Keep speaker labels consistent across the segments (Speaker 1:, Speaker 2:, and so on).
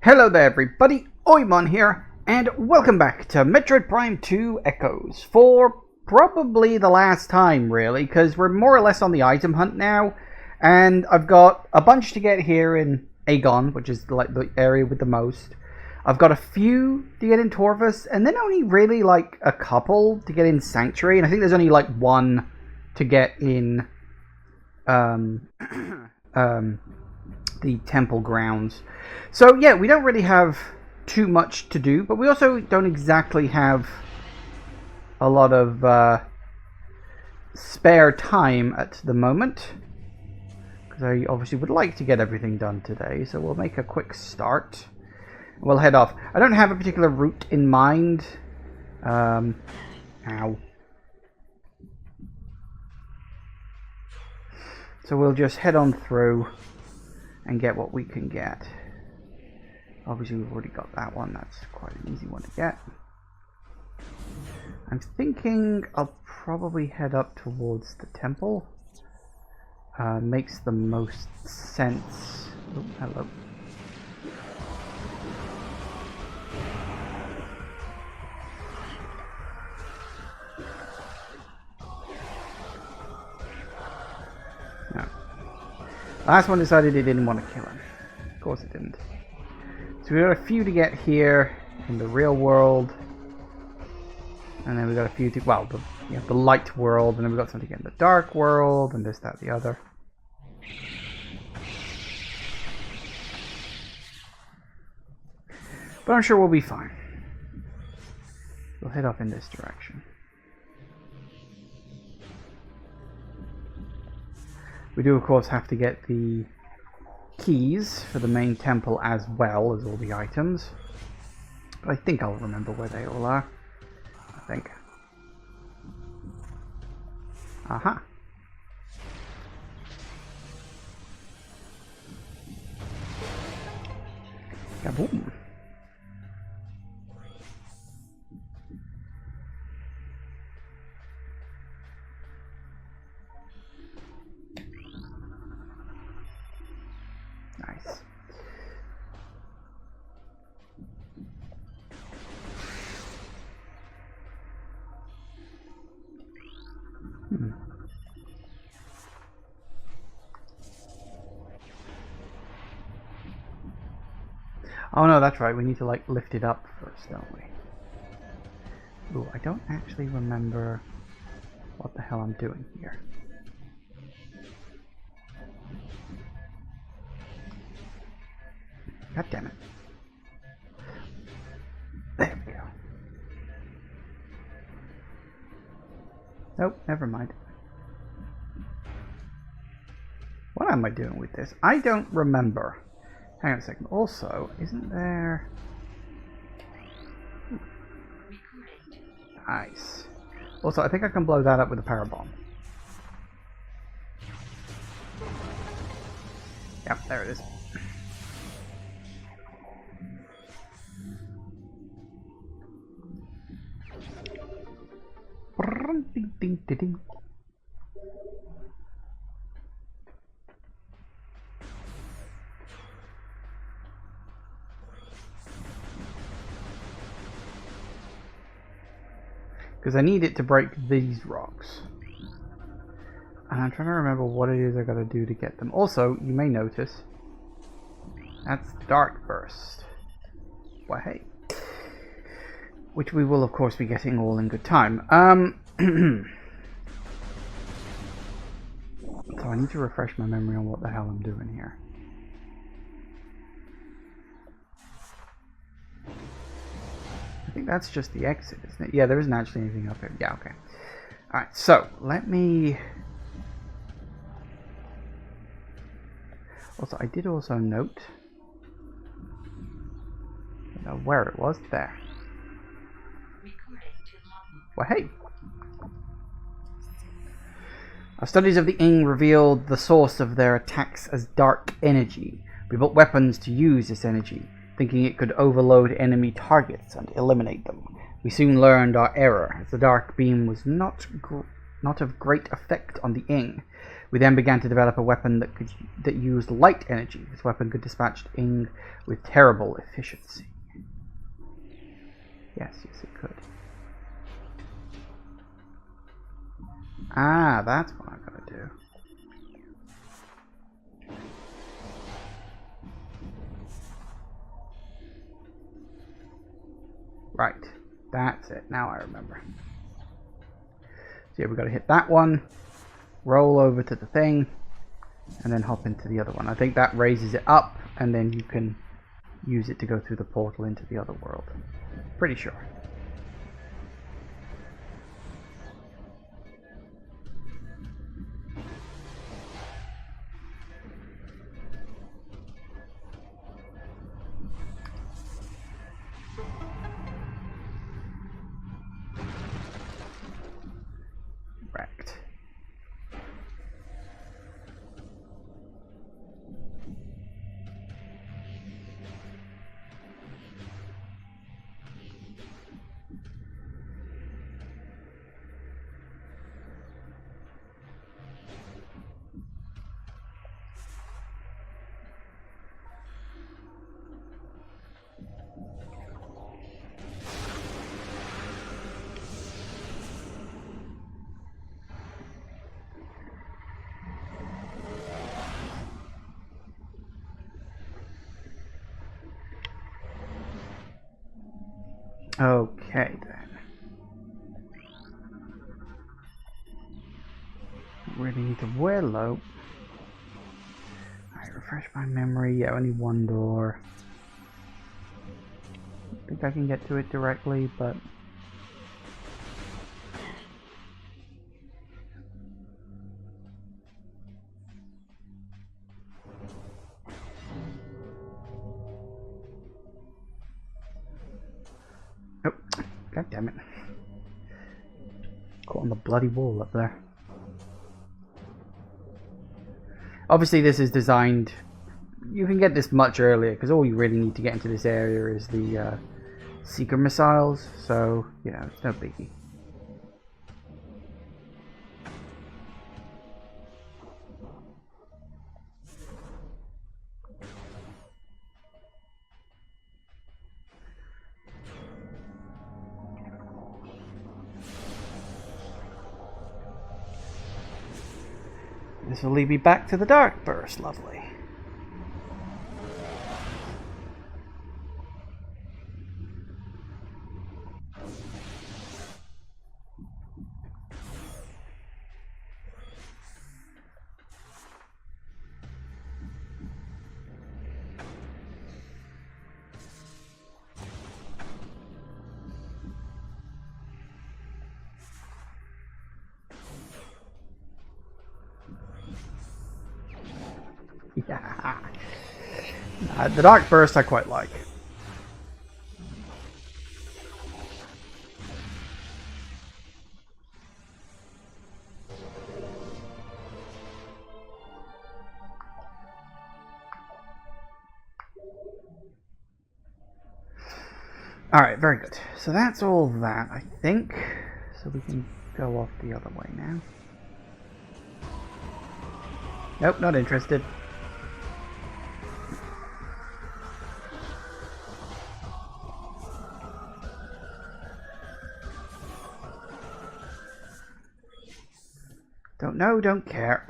Speaker 1: Hello there everybody, Oimon here, and welcome back to Metroid Prime 2 Echoes, for probably the last time really, because we're more or less on the item hunt now, and I've got a bunch to get here in Agon, which is like the area with the most. I've got a few to get in Torvus, and then only really like a couple to get in Sanctuary, and I think there's only like one to get in the temple grounds. So yeah, we don't really have too much to do, but we also don't exactly have a lot of spare time at the moment, because I obviously would like to get everything done today. So we'll make a quick start. We'll head off. I don't have a particular route in mind. Ow. So we'll just head on through and get what we can get. Obviously we've already got that one. That's quite an easy one to get. I'm thinking I'll probably head up towards the temple. Makes the most sense. Oh, hello. No. Last one decided it didn't want to kill him. Of course it didn't. So we've got a few to get here in the real world. And then we've got a few to, well, the light world. And then we've got something in the dark world. And this, that, the other. But I'm sure we'll be fine. We'll head off in this direction. We do, of course, have to get the keys for the main temple as well as all the items. But I think I'll remember where they all are. I think. Aha. Kaboom. Nice. Oh no, that's right. We need to like lift it up first, don't we? Ooh, I don't actually remember what the hell I'm doing here. God damn it. There we go. Nope, never mind. What am I doing with this? I don't remember. Hang on a second. Also, isn't there... Nice. Also, I think I can blow that up with a power bomb. Yep, there it is. Because I need it to break these rocks. And I'm trying to remember what it is I gotta do to get them. Also, you may notice, that's Dark Burst. Why, hey. Which we will, of course, be getting all in good time. So I need to refresh my memory on what the hell I'm doing here. I think that's just the exit, isn't it? Yeah, there isn't actually anything up here. Yeah, okay. Alright, so let me... Also, I did also note... I don't know where it was. There. Well, hey! Our studies of the Ing revealed the source of their attacks as dark energy. We built weapons to use this energy, thinking it could overload enemy targets and eliminate them. We soon learned our error, as the dark beam was not not of great effect on the Ing. We then began to develop a weapon that used light energy. This weapon could dispatch Ing with terrible efficiency. Yes, it could. Ah, that's what I'm gonna do. Right, that's it. Now I remember. So yeah, we've got to hit that one, roll over to the thing, and then hop into the other one. I think that raises it up, and then you can use it to go through the portal into the other world. Pretty sure. Wrecked. Okay then. Really need to wear low. Alright, refresh my memory. Yeah, only one door. I think I can get to it directly, but oh, god damn it. Caught on the bloody wall up there. Obviously this is designed, you can get this much earlier, because all you really need to get into this area is the seeker missiles, so, you know, it's no biggie. This will lead me back to the Dark Burst, lovely. Yeah. The Dark Burst I quite like. Alright, very good. So that's all that, I think. So we can go off the other way now. Nope, not interested. Don't know, don't care.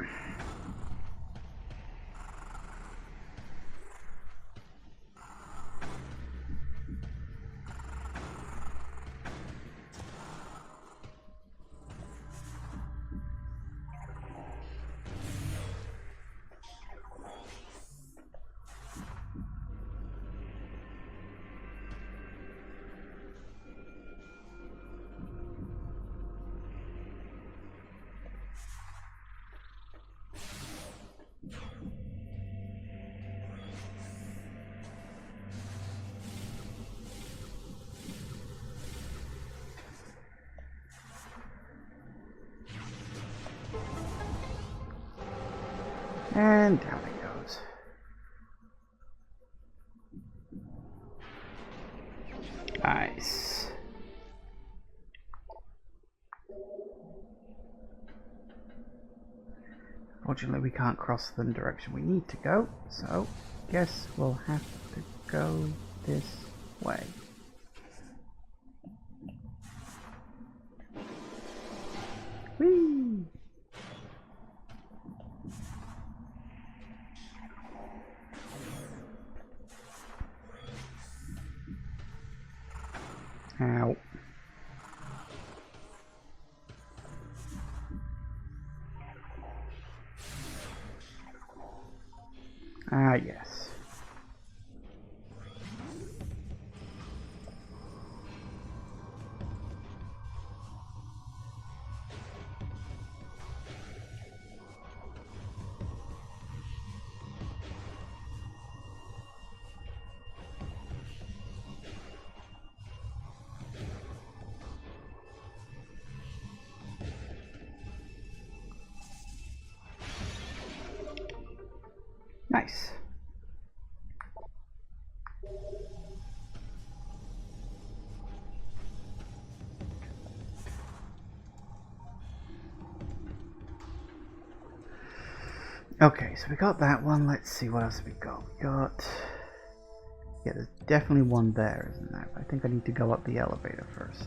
Speaker 1: And down it goes. Nice. Unfortunately, we can't cross the direction we need to go, so guess we'll have to go this way. Whee! Ow. Ah, yes. Nice. Okay, so we got that one. Let's see what else we got. We got... Yeah, there's definitely one there, isn't there? I think I need to go up the elevator first.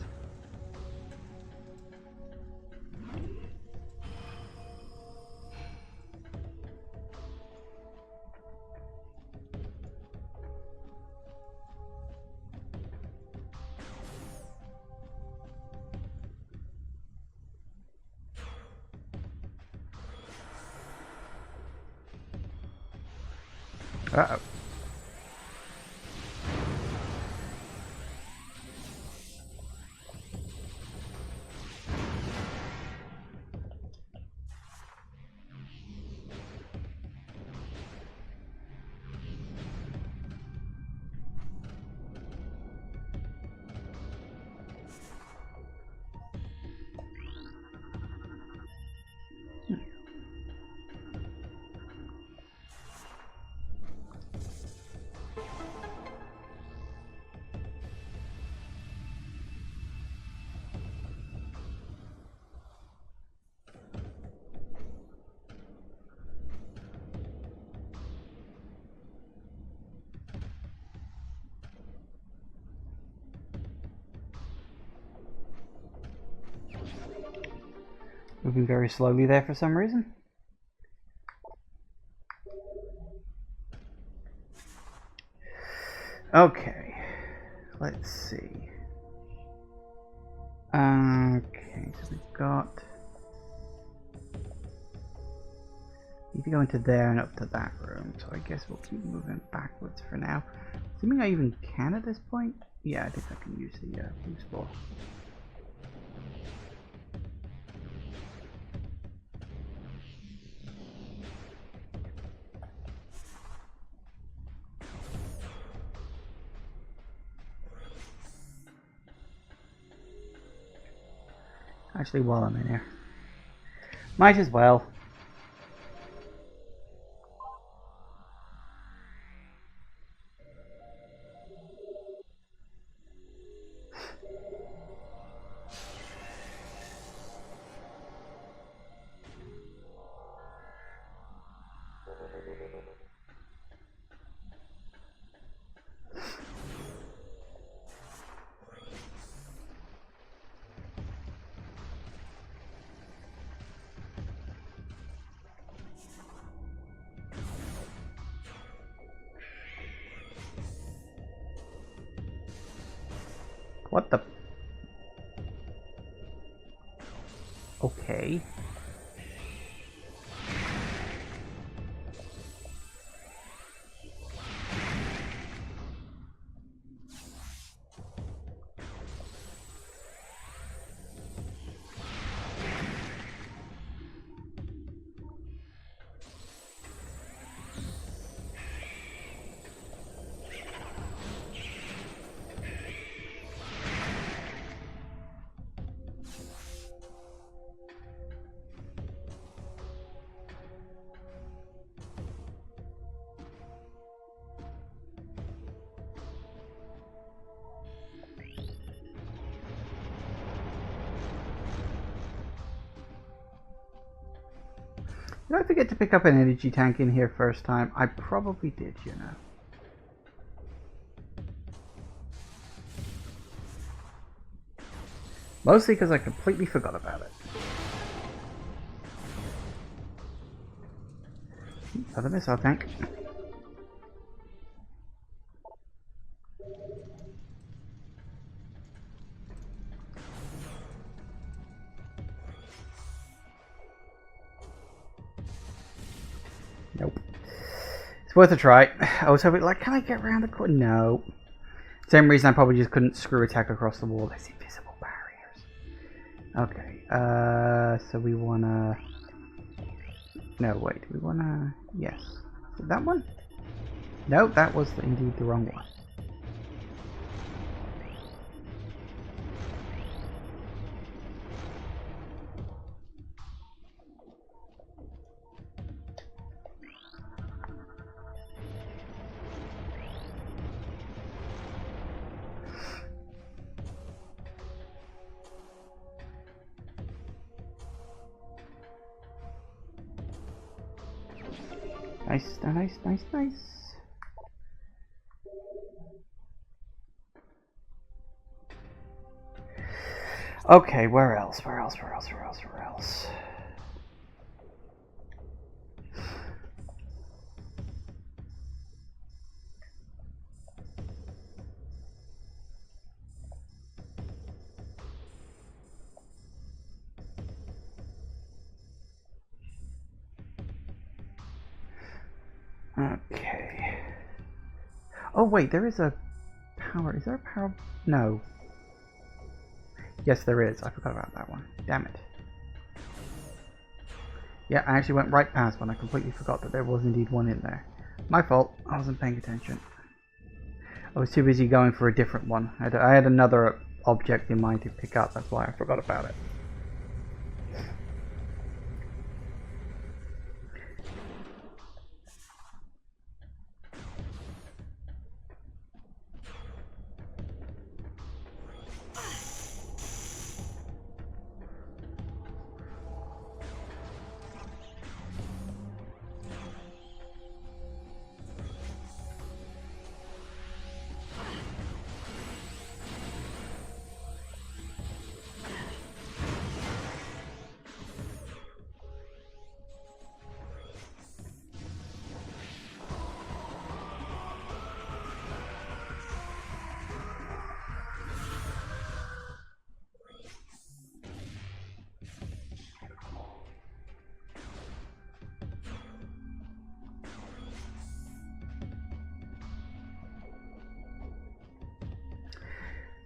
Speaker 1: Uh-oh. Moving very slowly there for some reason. Okay, let's see. Okay, so we've got... Need to go into there and up to that room, so I guess we'll keep moving backwards for now. Assuming I even can at this point? Yeah, I think I can use the boost ball. Actually, while I'm in here, might as well. What the? Okay. Did I forget to pick up an energy tank in here first time? I probably did, you know. Mostly because I completely forgot about it. Another missile tank. Nope. It's worth a try. I was hoping, like, can I get around the corner? No. Same reason I probably just couldn't screw attack across the wall. There's invisible barriers. Okay. So we wanna... No, wait. We wanna... Yes. Is it that one? No, that was indeed the wrong one. Nice, nice, nice, nice. Okay, where else? Where else? Where else? Where else? Where else? Okay. Oh wait, there is a power. Is there a power? No. Yes, there is. I forgot about that one. Damn it. Yeah, I actually went right past one. I completely forgot that there was indeed one in there. My fault. I wasn't paying attention. I was too busy going for a different one. I had another object in mind to pick up. That's why I forgot about it.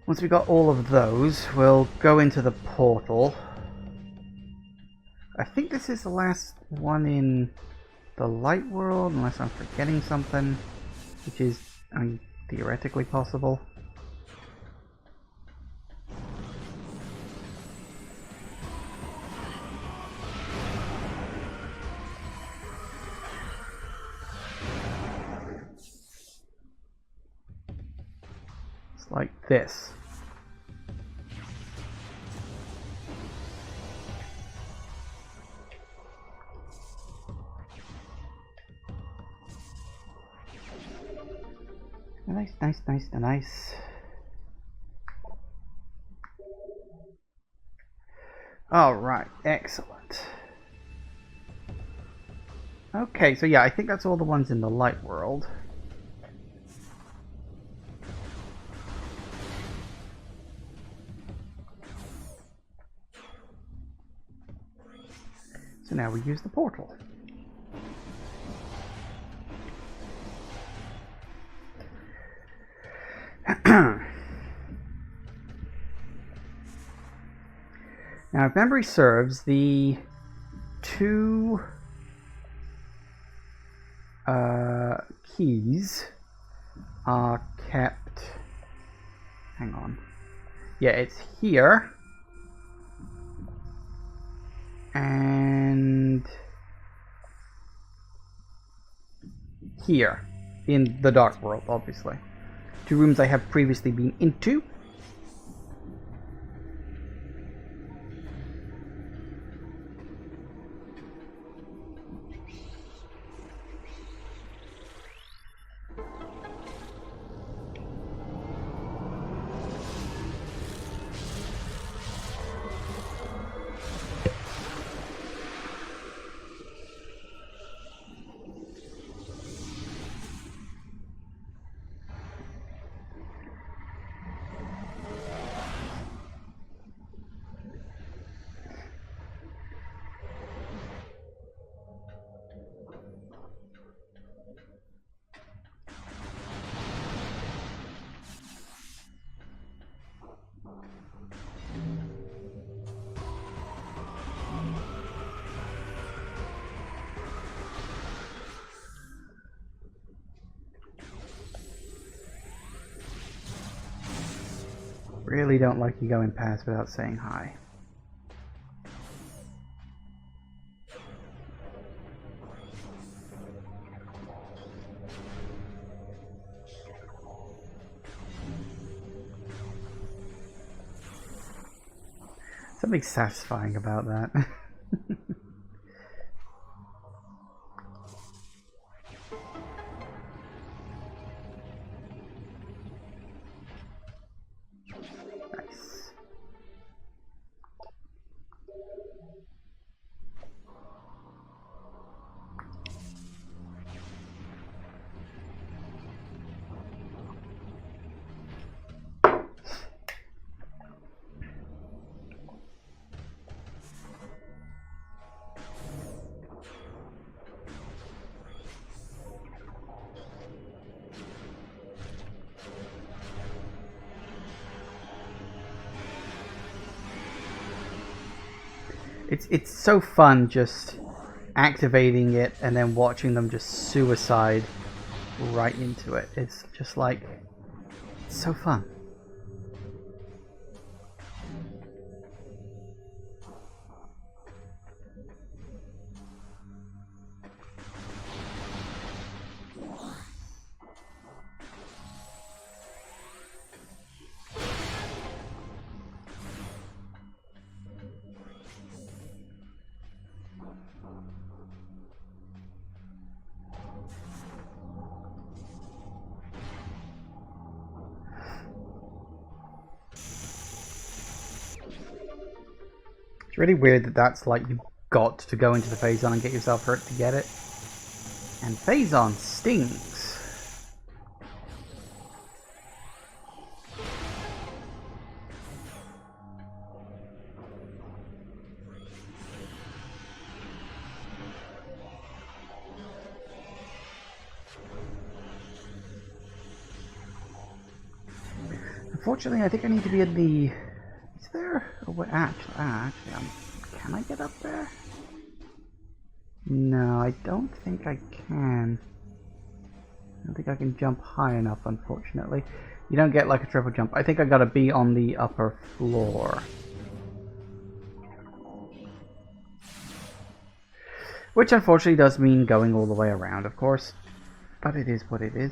Speaker 1: Once we got all of those, we'll go into the portal. I think this is the last one in the light world, unless I'm forgetting something, which is, I mean, theoretically possible. It's like this. Nice, nice, nice, nice. Alright, excellent. Okay, so yeah, I think that's all the ones in the light world. So now we use the portal. Now, if memory serves, the two keys are kept... Hang on. Yeah, it's here. And... here. In the dark world, obviously. Two rooms I have previously been into. Really don't like you going past without saying hi. Something satisfying about that. Nice. It's so fun just activating it and then watching them just suicide right into it. It's just like, it's so fun. It's really weird that that's like you've got to go into the Phazon and get yourself hurt to get it. And Phazon stings. Unfortunately, I think I need to be in the... Is there? Oh, wait, actually, can I get up there? No, I don't think I can. I don't think I can jump high enough, unfortunately. You don't get like a triple jump. I think I gotta be on the upper floor. Which unfortunately does mean going all the way around, of course. But it is what it is.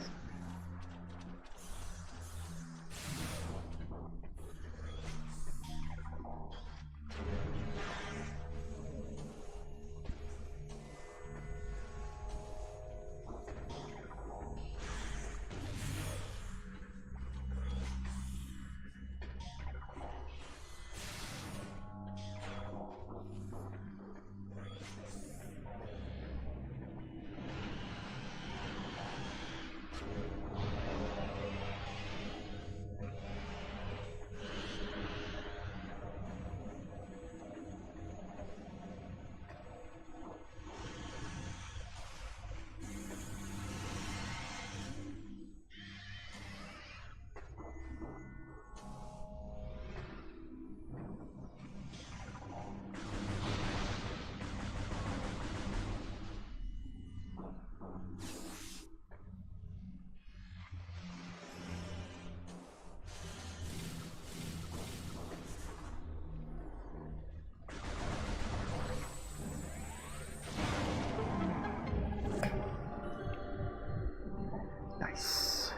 Speaker 1: Nice.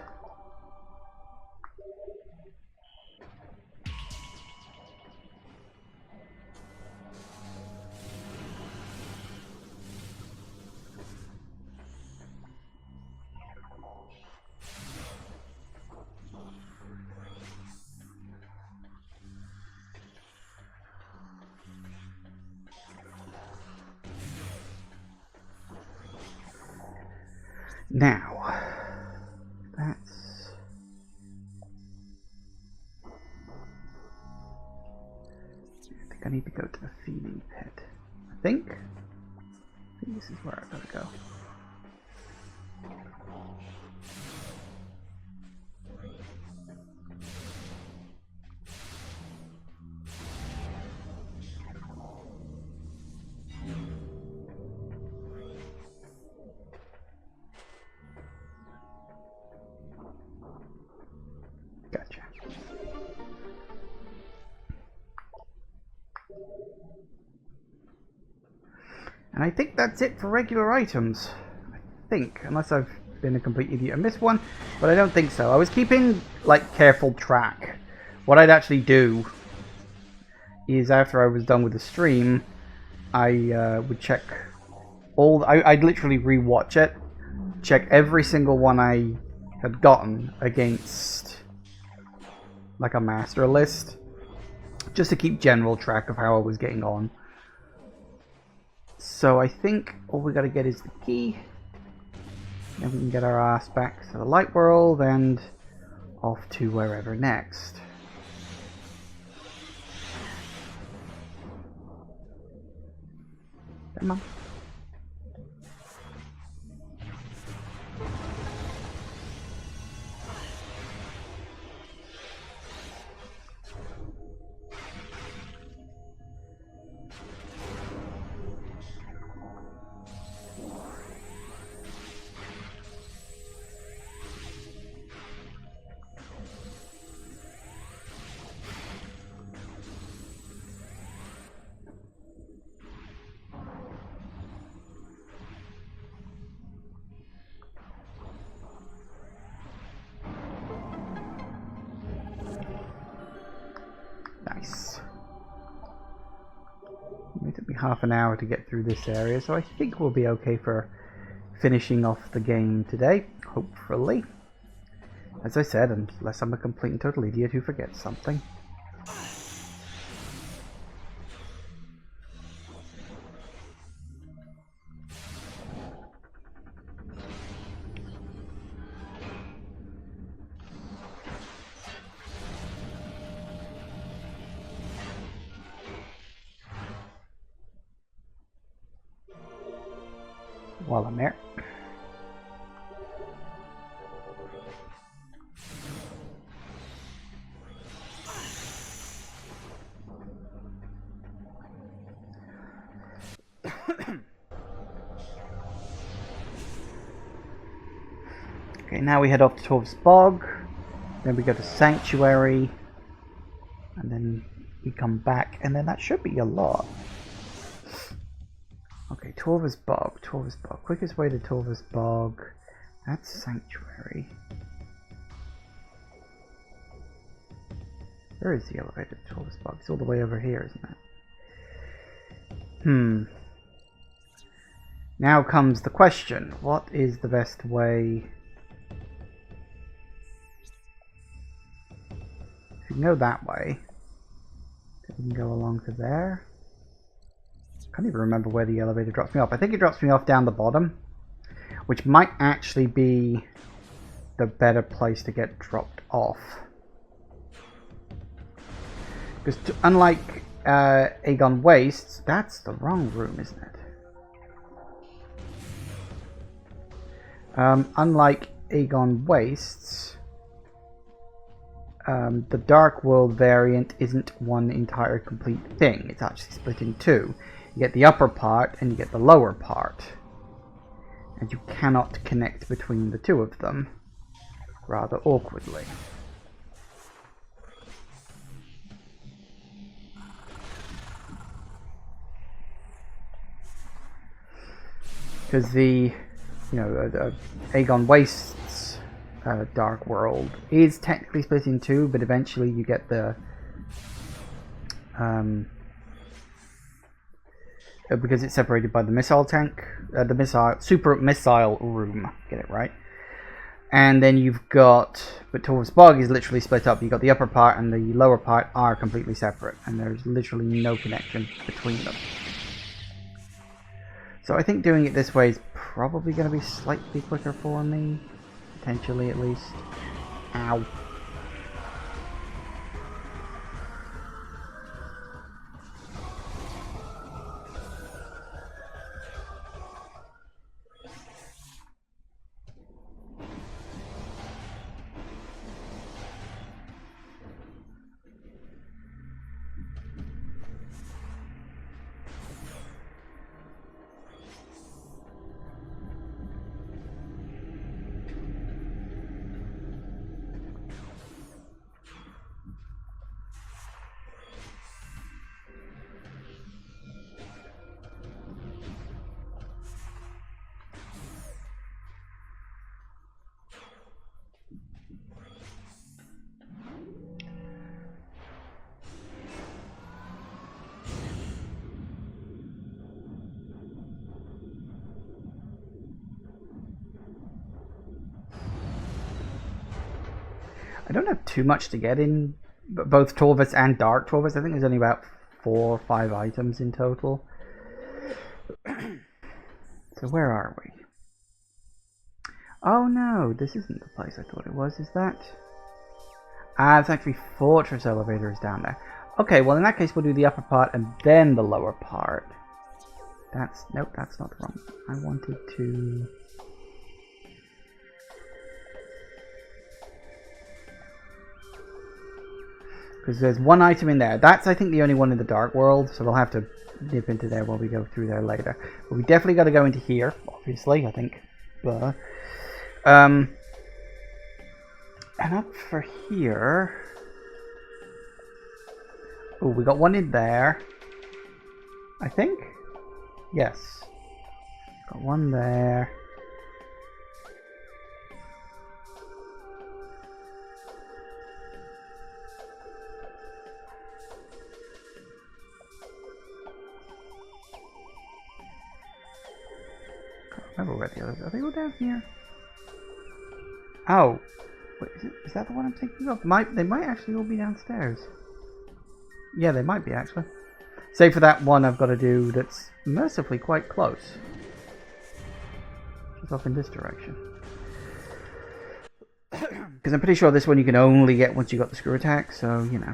Speaker 1: Now, that's... I think I need to go to the feeding pit. I think this is where I gotta go. Gotcha. And I think that's it for regular items. I think, unless I've been a complete idiot and missed one, but I don't think so. I was keeping, like, careful track. What I'd actually do is after I was done with the stream, I would check I'd literally re-watch it, check every single one I had gotten against, like, a master list, just to keep general track of how I was getting on. So I think all we gotta get is the key. Then we can get our ass back to the light world and off to wherever next. Come on. Nice. It took me half an hour to get through this area, so I think we'll be okay for finishing off the game today, hopefully. As I said, unless I'm a complete and total idiot who forgets something. While I'm there. Okay, now we head off to Torv's Bog, then we go to Sanctuary, and then we come back, and then that should be a lot. Okay, Torva's Bog, Torva's Bog. Quickest way to Torva's Bog. That's Sanctuary. Where is the elevator to Torva's Bog? It's all the way over here, isn't it? Now comes the question. What is the best way? If you can go that way, then we can go along to there. I can't even remember where the elevator drops me off. I think it drops me off down the bottom, which might actually be the better place to get dropped off. Because unlike Aegon Wastes, that's the wrong room, isn't it? Unlike Aegon Wastes, the Dark World variant isn't one entire complete thing. It's actually split in two. You get the upper part and you get the lower part. And you cannot connect between the two of them, rather awkwardly. Because the, Aegon Wastes Dark World is technically split in two, but eventually you get the because it's separated by the missile tank, the super missile room. Get it right. And then you've got, but Torv's Bog is literally split up. You've got the upper part and the lower part are completely separate, and there's literally no connection between them. So I think doing it this way is probably going to be slightly quicker for me. Potentially, at least. Ow. I don't have too much to get in both Torvus and Dark Torvus. I think there's only about 4 or 5 items in total. So where are we? Oh no, this isn't the place I thought it was, is that? Ah, it's actually Fortress Elevator is down there. Okay, well in that case we'll do the upper part and then the lower part. Nope, that's not the wrong. I wanted to... Because there's one item in there. That's, I think, the only one in the Dark World, so we'll have to dip into there while we go through there later. But we definitely got to go into here, obviously, I think. And up for here... Oh, we got one in there. I think? Yes. Got one there. Can't remember where the others are. They all down here. Oh, wait, is that the one I'm thinking of? They might actually all be downstairs. Yeah, they might be actually. Save for that one I've got to do that's mercifully quite close. It's off in this direction. Because I'm pretty sure this one you can only get once you got the screw attack, so you know.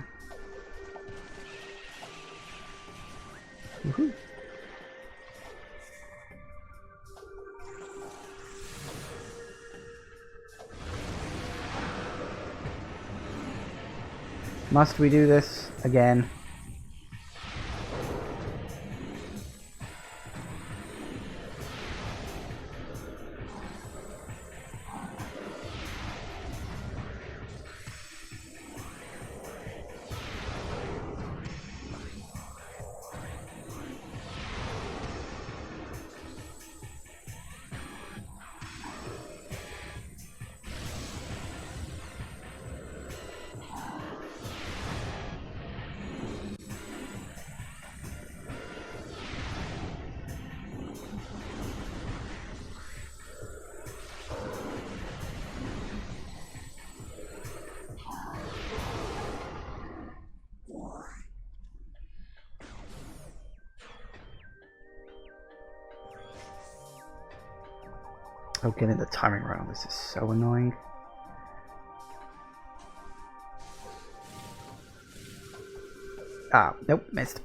Speaker 1: Woohoo. Must we do this again? Oh, getting the timing right on this is so annoying. Ah, nope, missed.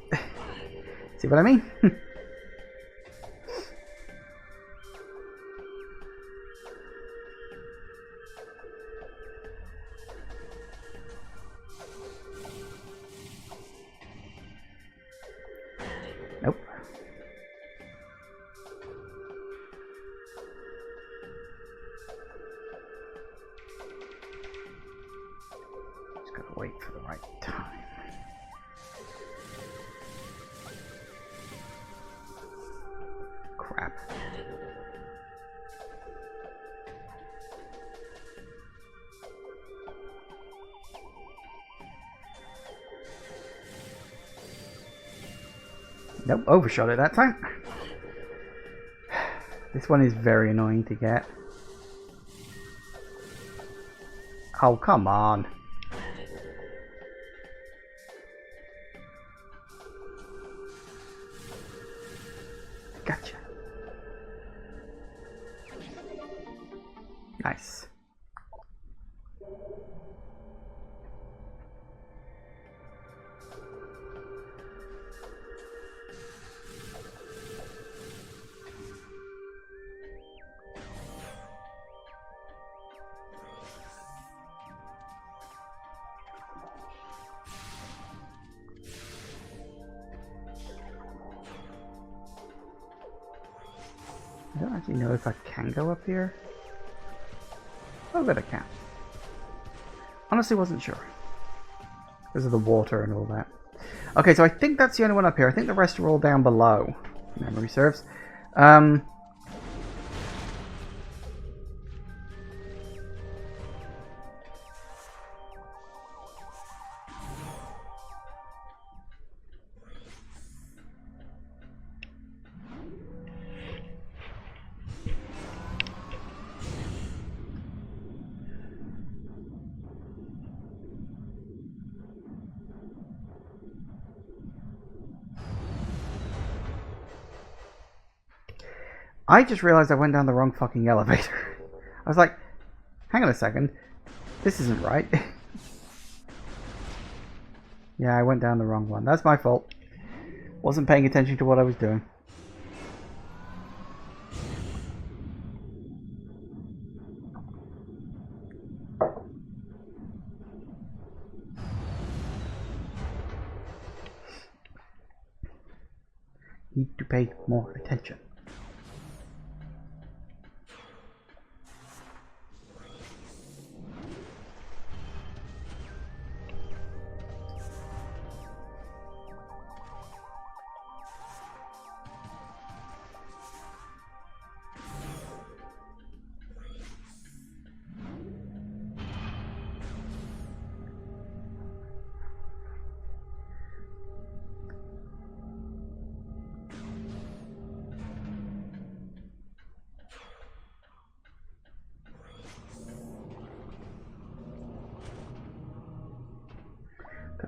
Speaker 1: See what I mean? Nope. Just gotta wait for the right time. Crap. Nope, overshot it that time. This one is very annoying to get. Oh, come on. Gotcha. Nice. I don't actually know if I can go up here. Oh, but I can. Honestly, wasn't sure. Because of the water and all that. Okay, so I think that's the only one up here. I think the rest are all down below. If memory serves. I just realized I went down the wrong fucking elevator. I was like, hang on a second. This isn't right. Yeah, I went down the wrong one. That's my fault. Wasn't paying attention to what I was doing. Need to pay more attention.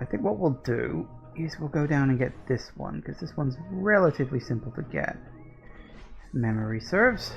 Speaker 1: I think what we'll do is we'll go down and get this one, because this one's relatively simple to get. Memory serves.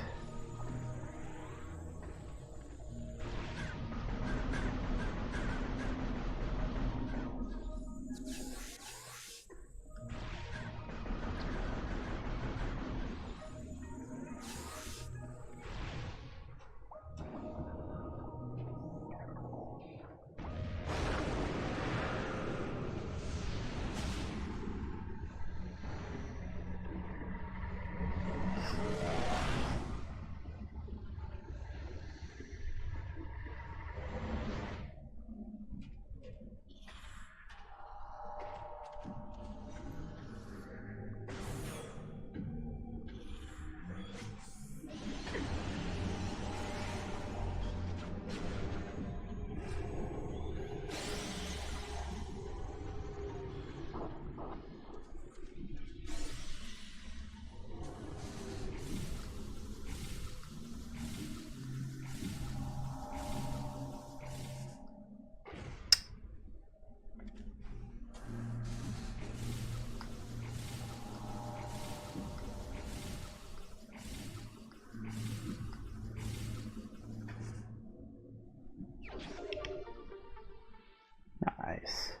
Speaker 1: Nice.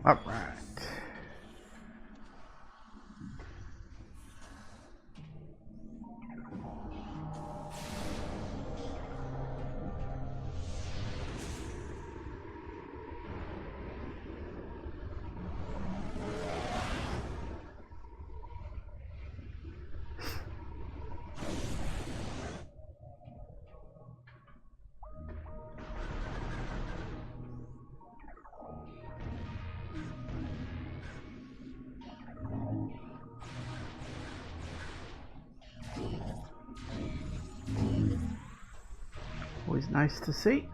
Speaker 1: All right. Always nice to see.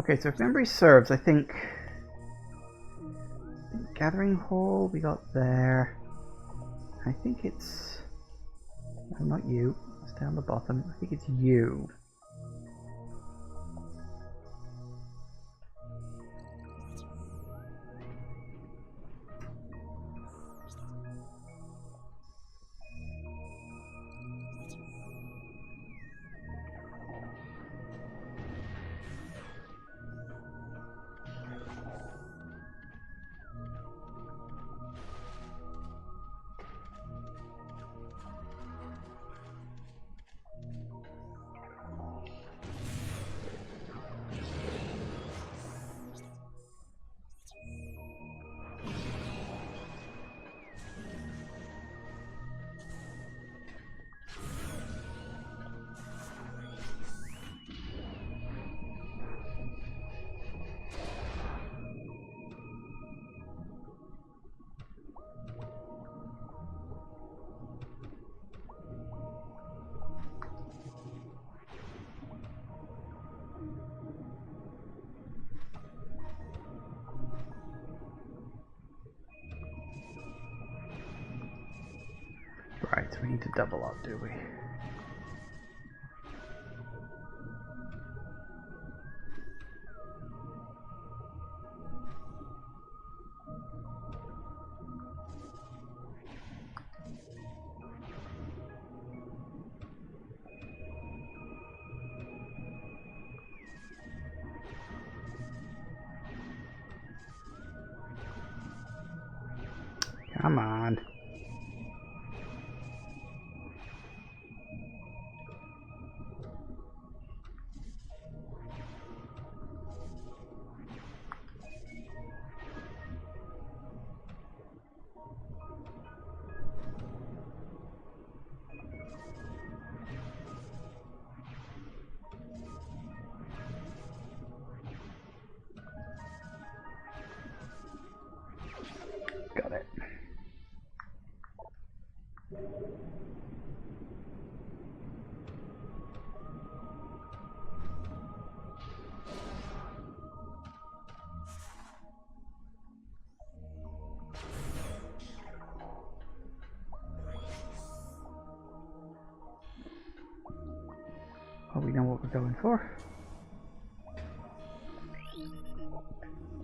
Speaker 1: Okay, so if memory serves, I think Gathering Hall we got there. I think it's... no, not you. It's down the bottom. I think it's you. Right, we need to double up, do we? Come on. Got it. Oh, we know what we're going for.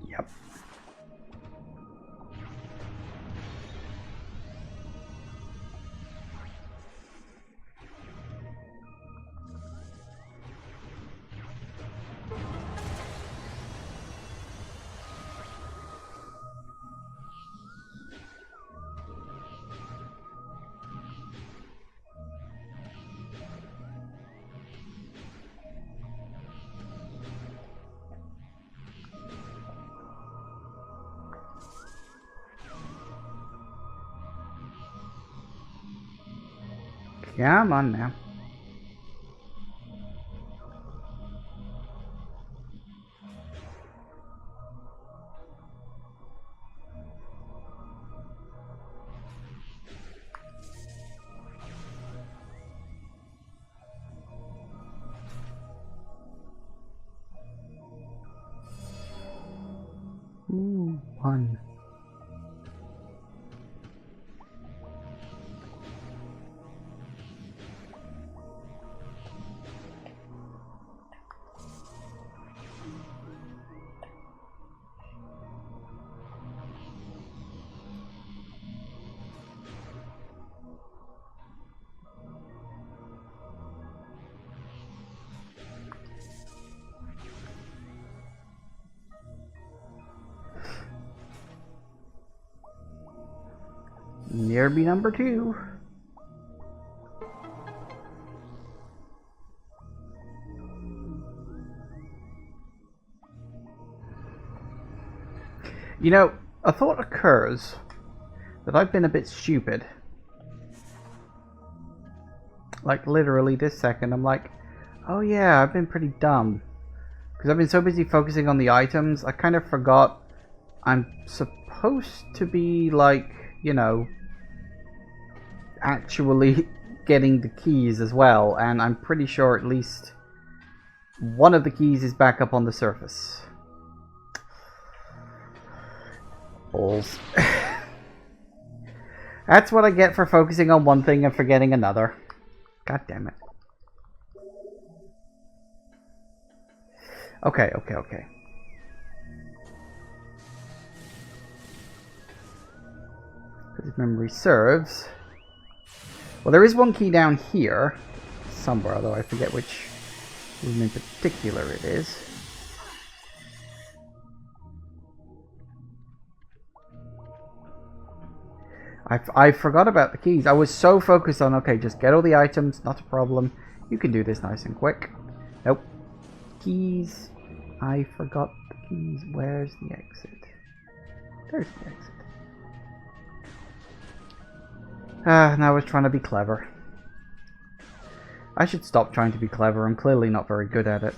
Speaker 1: Yep. Come on now. Ooh, one. Nearby number 2. You know, a thought occurs that I've been a bit stupid. Like, literally this second, I'm like, oh yeah, I've been pretty dumb. Because I've been so busy focusing on the items, I kind of forgot I'm supposed to be, like, you know, actually getting the keys as well. And I'm pretty sure at least one of the keys is back up on the surface. Balls. That's what I get for focusing on one thing and forgetting another. God damn it. Okay. If memory serves. Well, there is one key down here. Somewhere, although I forget which room in particular it is. I forgot about the keys. I was so focused on, okay, just get all the items, not a problem. You can do this nice and quick. Nope. Keys. I forgot the keys. Where's the exit? There's the exit. Now I was trying to be clever. I should stop trying to be clever. I'm clearly not very good at it.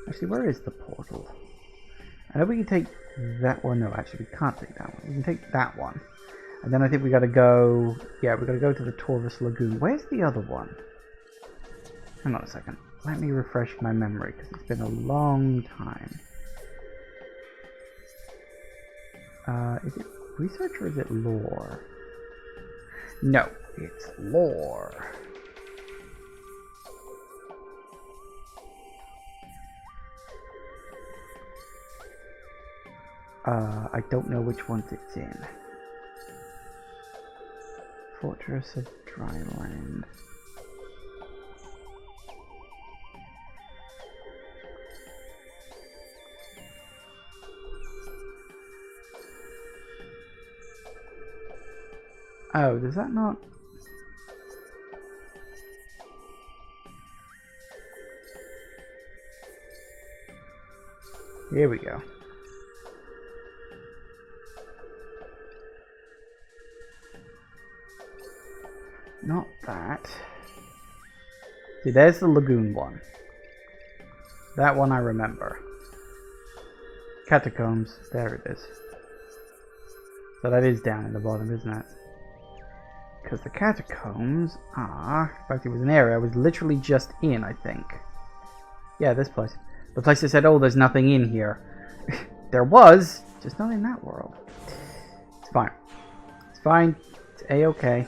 Speaker 1: Actually, where is the portal? I know we can take that one. No, actually, we can't take that one. We can take that one. And then I think we gotta go... Yeah, we gotta go to the Taurus Lagoon. Where's the other one? Hang on a second. Let me refresh my memory, because it's been a long time. Is it research or is it lore? No, it's lore. I don't know which ones it's in. Fortress of Dryland. Oh, does that not... Here we go. Not that. See, there's the lagoon one. That one I remember. Catacombs. There it is. So that is down in the bottom, isn't it? Because the catacombs are... In fact, it was an area I was literally just in, I think. Yeah, this place. The place that said, oh, there's nothing in here. There was, just not in that world. It's fine. It's fine. It's A-okay.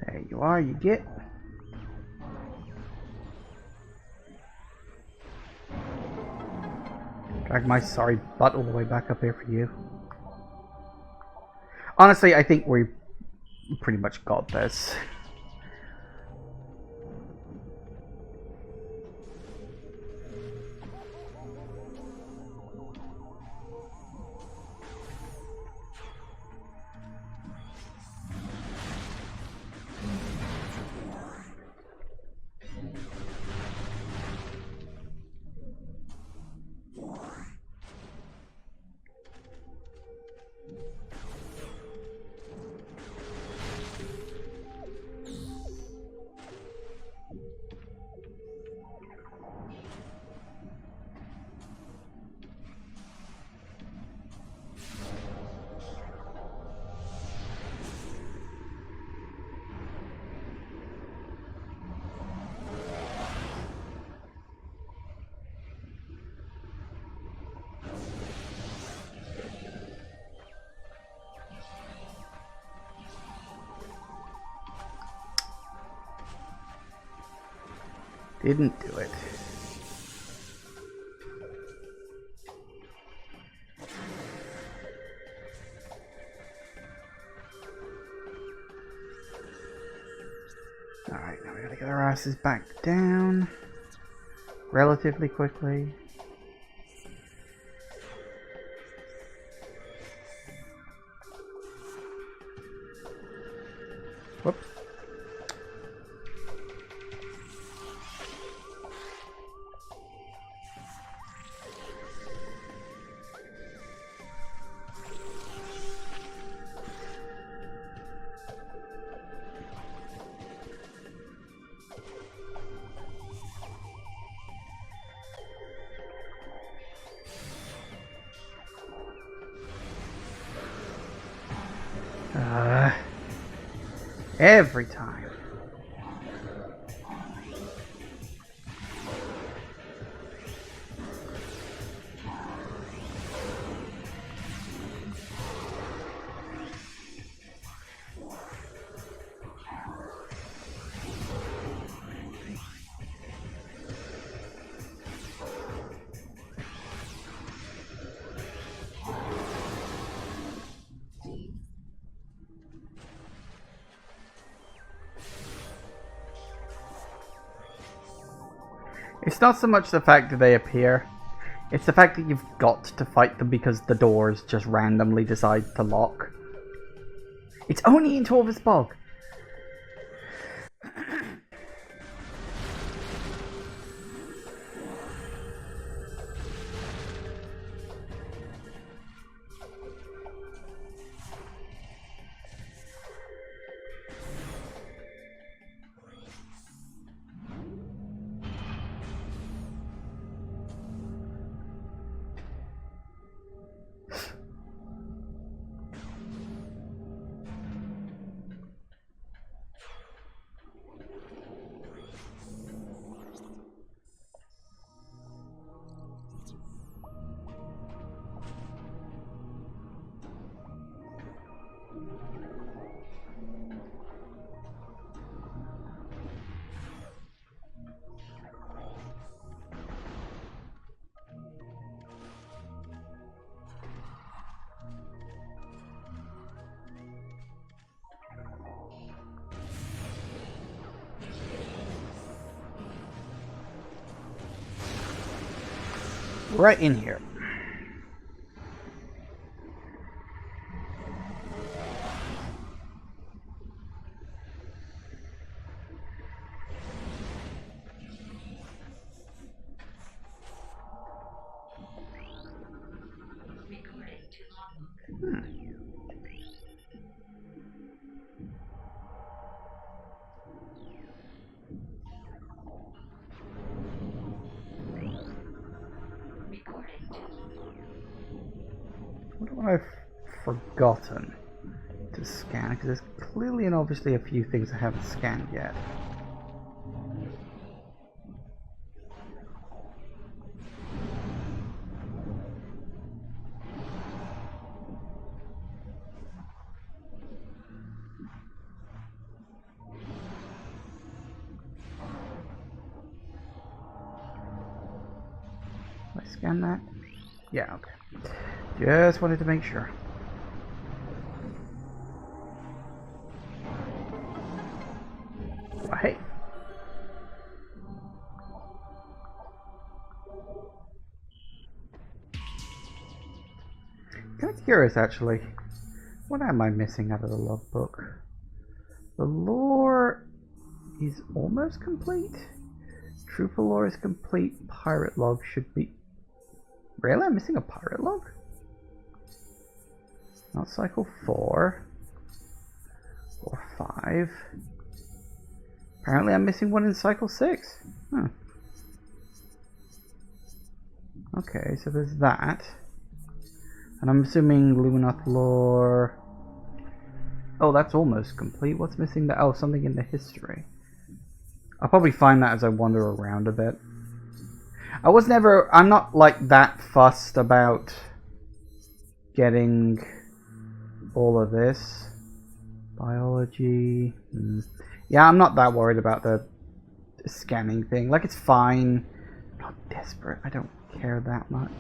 Speaker 1: There you are, you get. Drag my sorry butt all the way back up here for you. Honestly, I think we pretty much got this. Didn't do it. Alright, now we gotta get our asses back down relatively quickly. Whoops. Every time. It's not so much the fact that they appear, it's the fact that you've got to fight them because the doors just randomly decide to lock. It's only in Torvus Bog. Right in here. What have I forgotten to scan? Because there's clearly and obviously a few things I haven't scanned yet. Did I scan that? Yeah, okay. Just wanted to make sure. Oh, hey. Kind of curious, actually. What am I missing out of the logbook? The lore is almost complete. Trooper lore is complete. Pirate log should be... Really? I'm missing a pirate log? Not cycle 4 or 5. Apparently I'm missing one in cycle 6. Huh. Okay, so there's that. And I'm assuming Luminoth lore... Oh, that's almost complete. What's missing there? Oh, something in the history. I'll probably find that as I wander around a bit. I'm not like that fussed about getting all of this. Biology. Yeah, I'm not that worried about the scanning thing. Like, it's fine. I'm not desperate. I don't care that much.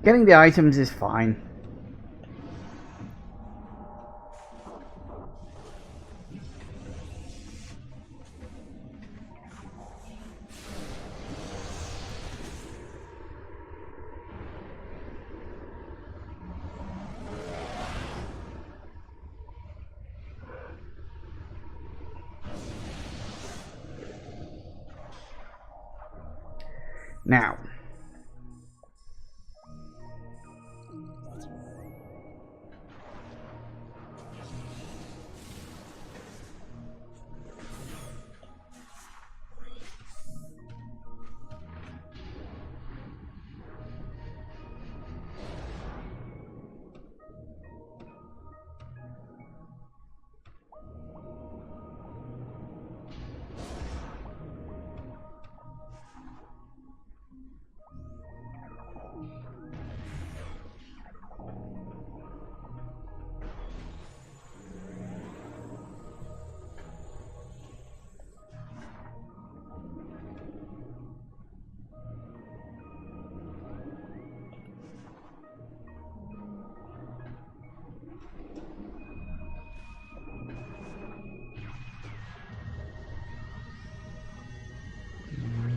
Speaker 1: Getting the items is fine. Now,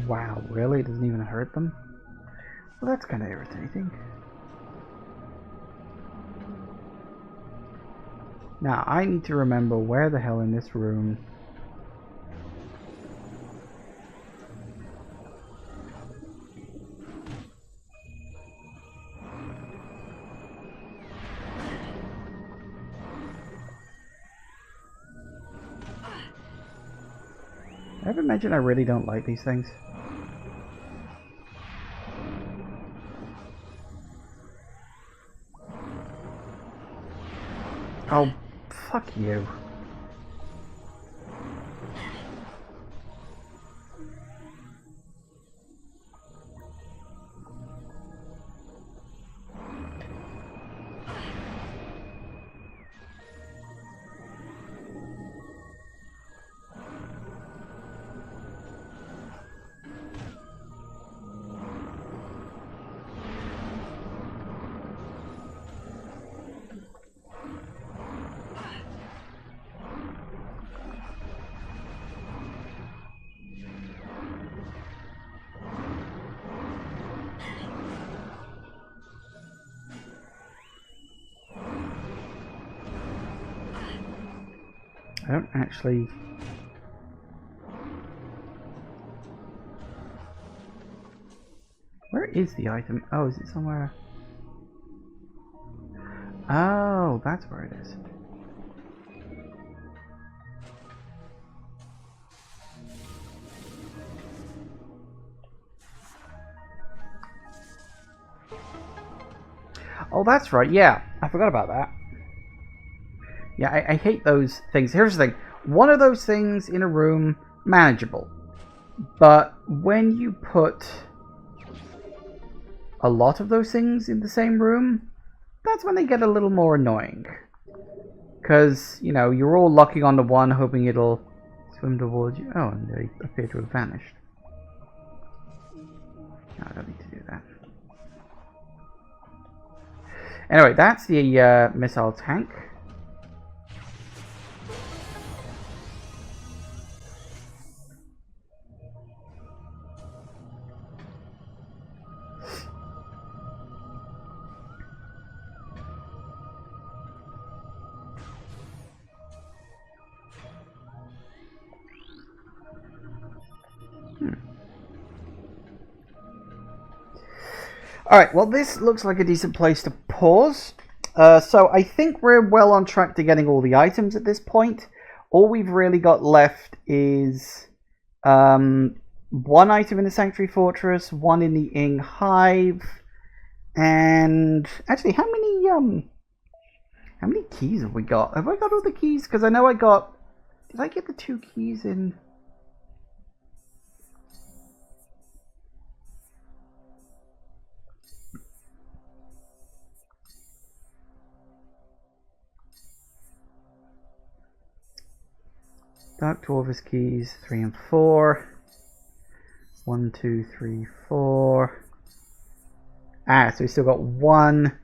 Speaker 1: wow, really? It doesn't even hurt them? Well, that's kind of irritating. Now, I need to remember where the hell in this room... I ever mentioned I really don't like these things? Oh, fuck you. I don't actually... Where is the item? Oh, is it somewhere? Oh, that's where it is. Oh, that's right. Yeah, I forgot about that. Yeah, I hate those things. Here's the thing. One of those things in a room, manageable. But when you put a lot of those things in the same room, that's when they get a little more annoying. Because, you know, you're all locking onto one, hoping it'll swim towards you. Oh, and they appear to have vanished. No, I don't need to do that. Anyway, that's the missile tank. Alright, well this looks like a decent place to pause. So I think we're well on track to getting all the items at this point. All we've really got left is one item in the Sanctuary Fortress, one in the Ing Hive, and actually how many keys have we got? Have I got all the keys? Because I know I got... Did I get the 2 keys in... Dark Dwarvis keys 3 and 4. 1, 2, 3, 4. Ah, so we still got 1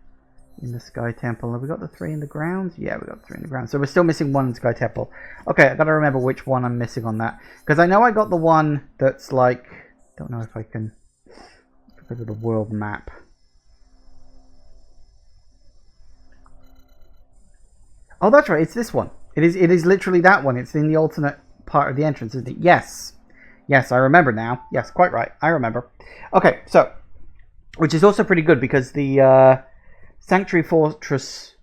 Speaker 1: in the Sky Temple. Have we got the 3 in the grounds? Yeah, we got 3 in the grounds. So we're still missing 1 in Sky Temple. Okay, I gotta remember which one I'm missing on that. Because I know I got the one that's like... Don't know if I can... Go to the world map. Oh, that's right. It's this one. It is literally that one. It's in the alternate part of the entrance, isn't it? Yes. Yes, I remember now. Yes, quite right. I remember. Okay, so... Which is also pretty good because the... Sanctuary Fortress,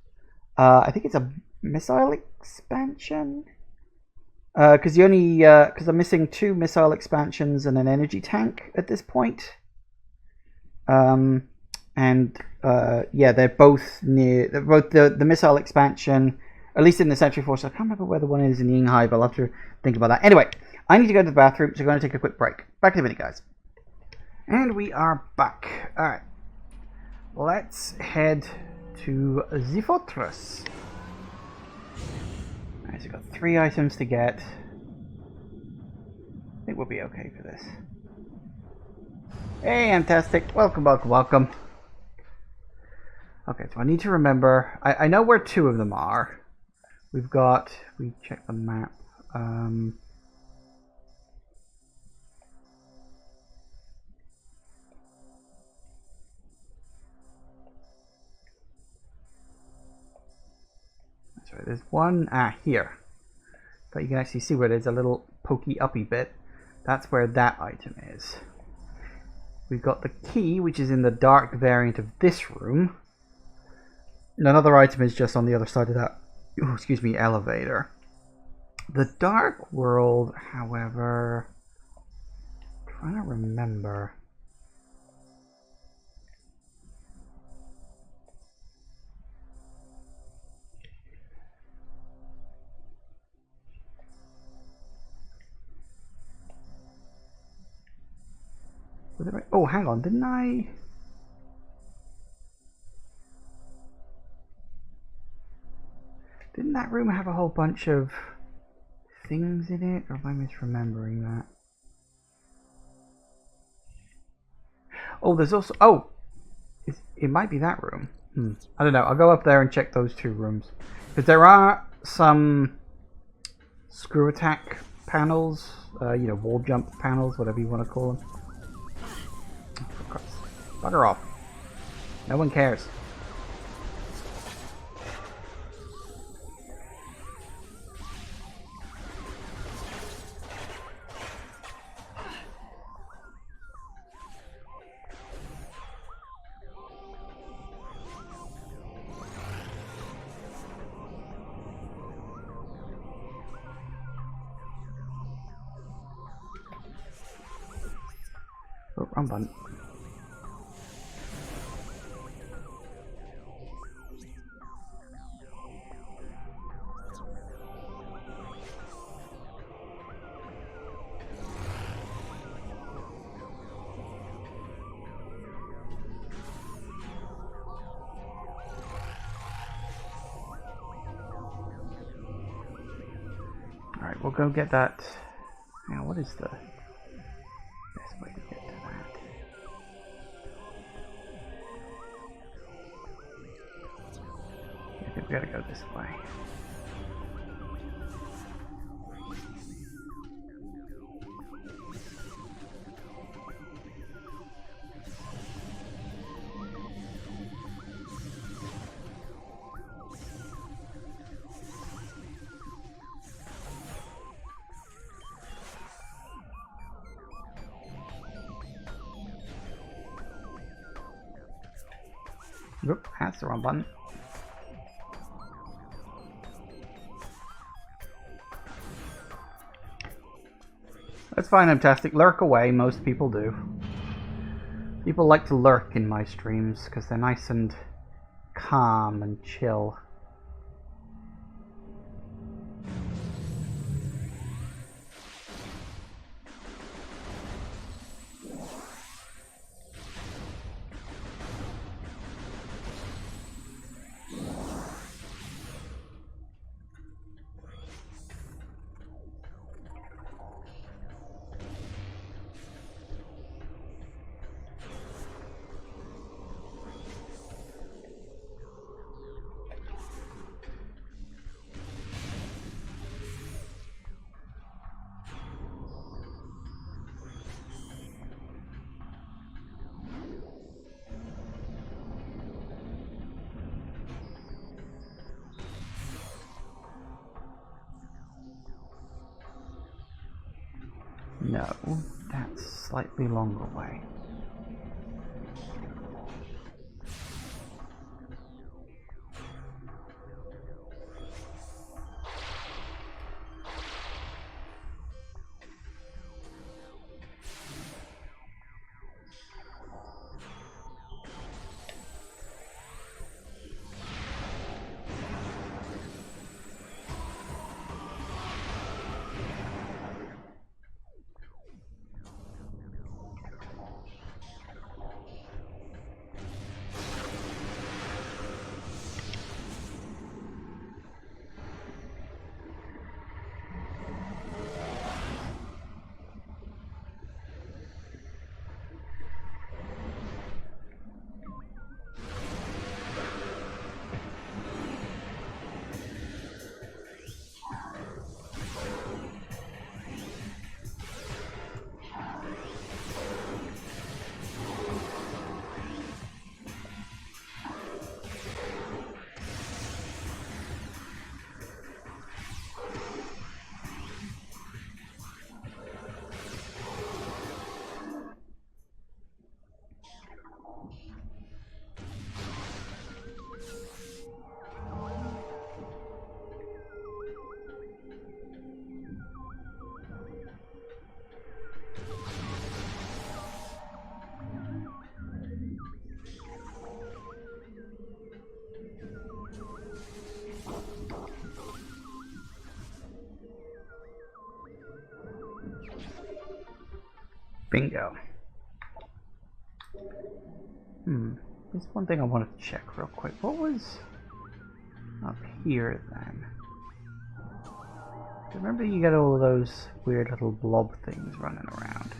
Speaker 1: I think it's a missile expansion. Because I'm missing 2 missile expansions and an energy tank at this point. Yeah, they're both near. They're both the missile expansion, at least in the Sanctuary Fortress. I can't remember where the one is in Yinghai, but I'll have to think about that. Anyway, I need to go to the bathroom, so I'm going to take a quick break. Back in a minute, guys. And we are back. All right. Let's head to the fortress. Alright, so we've got 3 items to get. I think we'll be okay for this. Hey, Fantastic. Welcome, welcome, welcome. Okay, so I need to remember... I know where 2 of them are. We've got... We check the map. There's one here. But you can actually see where there's a little pokey uppy bit. That's where that item is. We've got the key, which is in the dark variant of this room. And another item is just on the other side of that, elevator. The dark world, however, I'm trying to remember. Oh, hang on, didn't I? Didn't that room have a whole bunch of things in it? Or am I misremembering that? Oh, there's also... Oh! It might be that room. I don't know. I'll go up there and check those 2 rooms. Because there are some screw attack panels. Wall jump panels, whatever you want to call them. Bugger off. No one cares. Oh, wrong button. Alright, we'll go get that. Now, what is the best way to get to that? I think we gotta go this way. Oop, that's the wrong button. That's fine, Fantastic. Lurk away, most people do. People like to lurk in my streams because they're nice and calm and chill. No, that's slightly longer way. Bingo. There's one thing I wanted to check real quick. What was up here then? Remember you get all of those weird little blob things running around.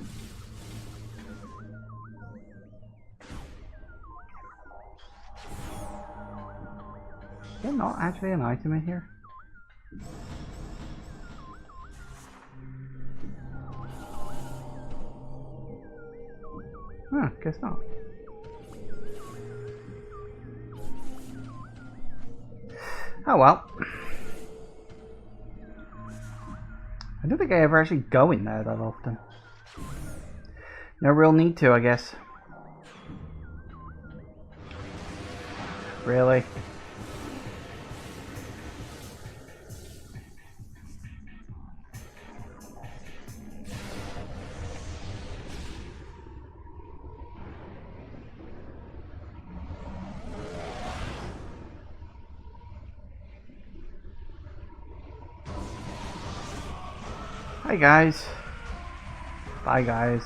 Speaker 1: Is there not actually an item in here? Huh, guess not. Oh well. I don't think I ever actually go in there that often. No real need to, I guess. Really? Hi guys. Bye guys.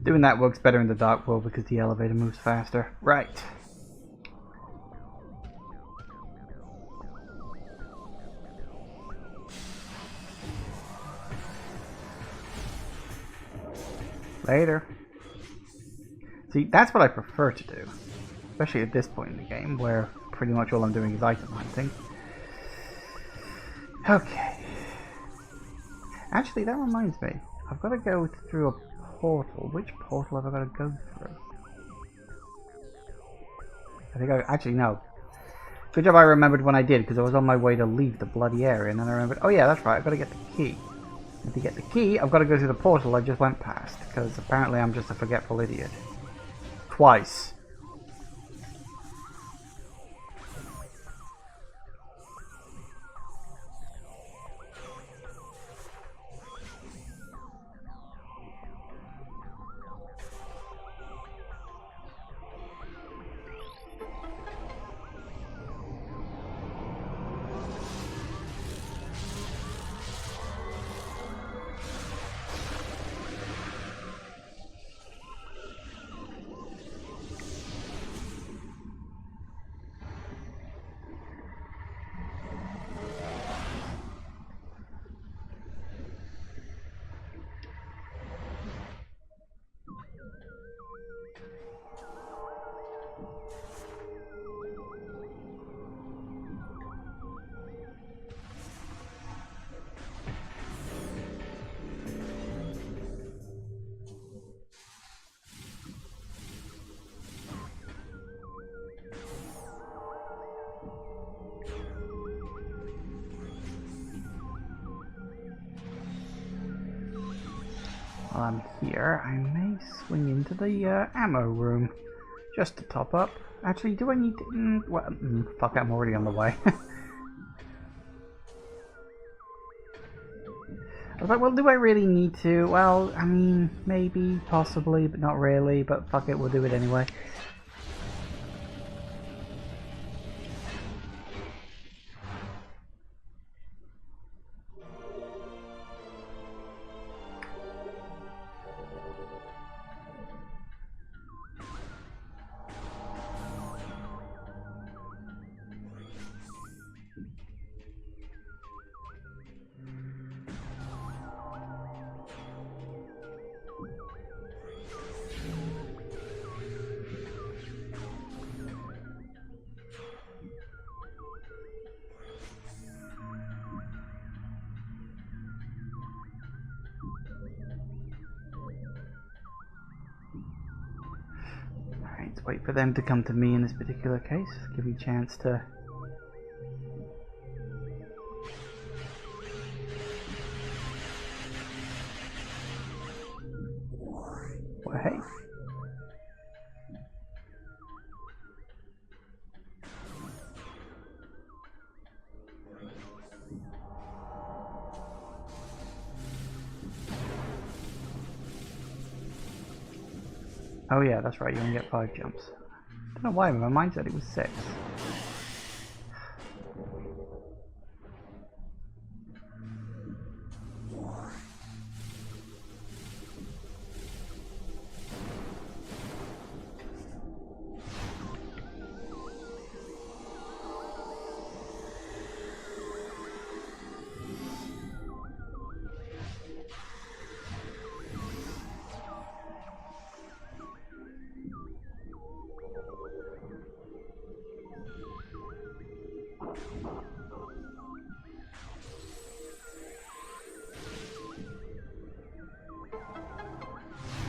Speaker 1: Doing that works better in the dark world because the elevator moves faster. Right. Later. See, that's what I prefer to do. Especially at this point in the game, where pretty much all I'm doing is item hunting. Okay. Actually, that reminds me. I've got to go through a portal. Which portal have I got to go through? I think actually, no. Good job I remembered when I did, because I was on my way to leave the bloody area, and then I remembered, oh yeah, that's right, I've got to get the key. And to get the key, I've got to go through the portal I just went past, because apparently I'm just a forgetful idiot. Twice. while I'm here, I may swing into the ammo room just to top up. Actually, do I need to... fuck, I'm already on the way. I was like, well, do I really need to? Well, I mean, maybe, possibly, but not really. But fuck it, we'll do it anyway. Let's wait for them to come to me in this particular case. Give me a chance to... Well, hey. Oh yeah, that's right, you only get 5 jumps. I don't know why, but my mind said it was 6.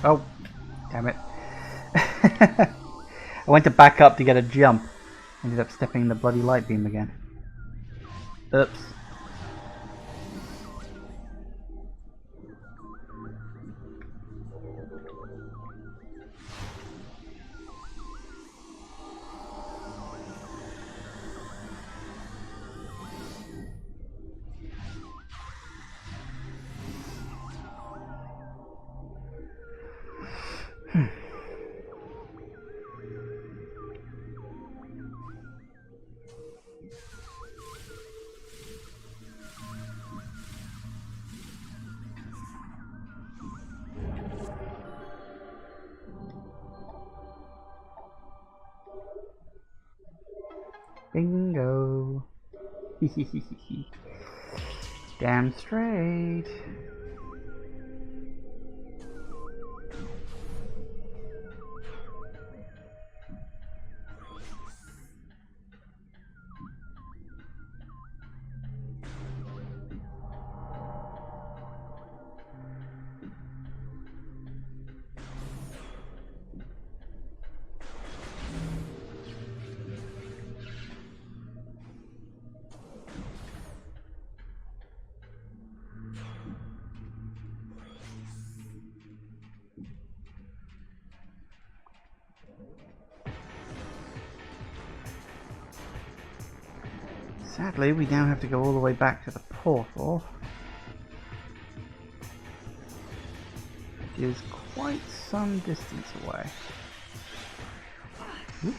Speaker 1: Oh, damn it. I went to back up to get a jump. Ended up stepping in the bloody light beam again. Oops. Bingo. Damn straight. Sadly, we now have to go all the way back to the portal, which is quite some distance away. Oops.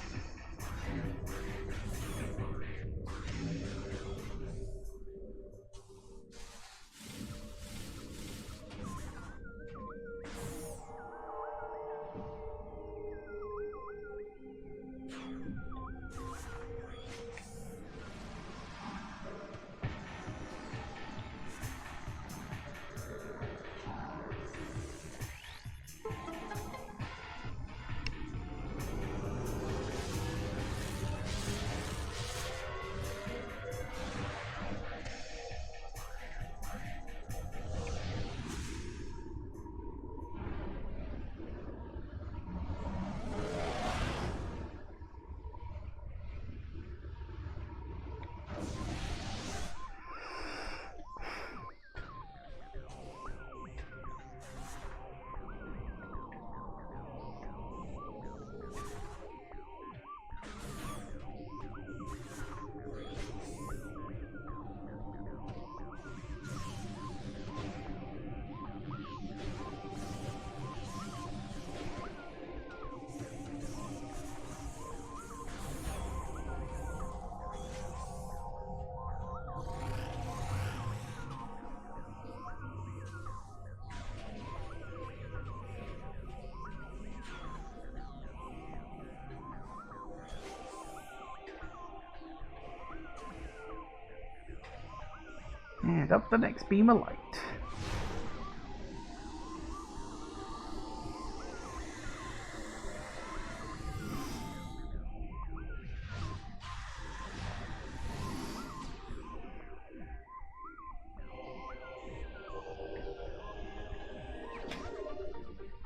Speaker 1: And up the next beam of light.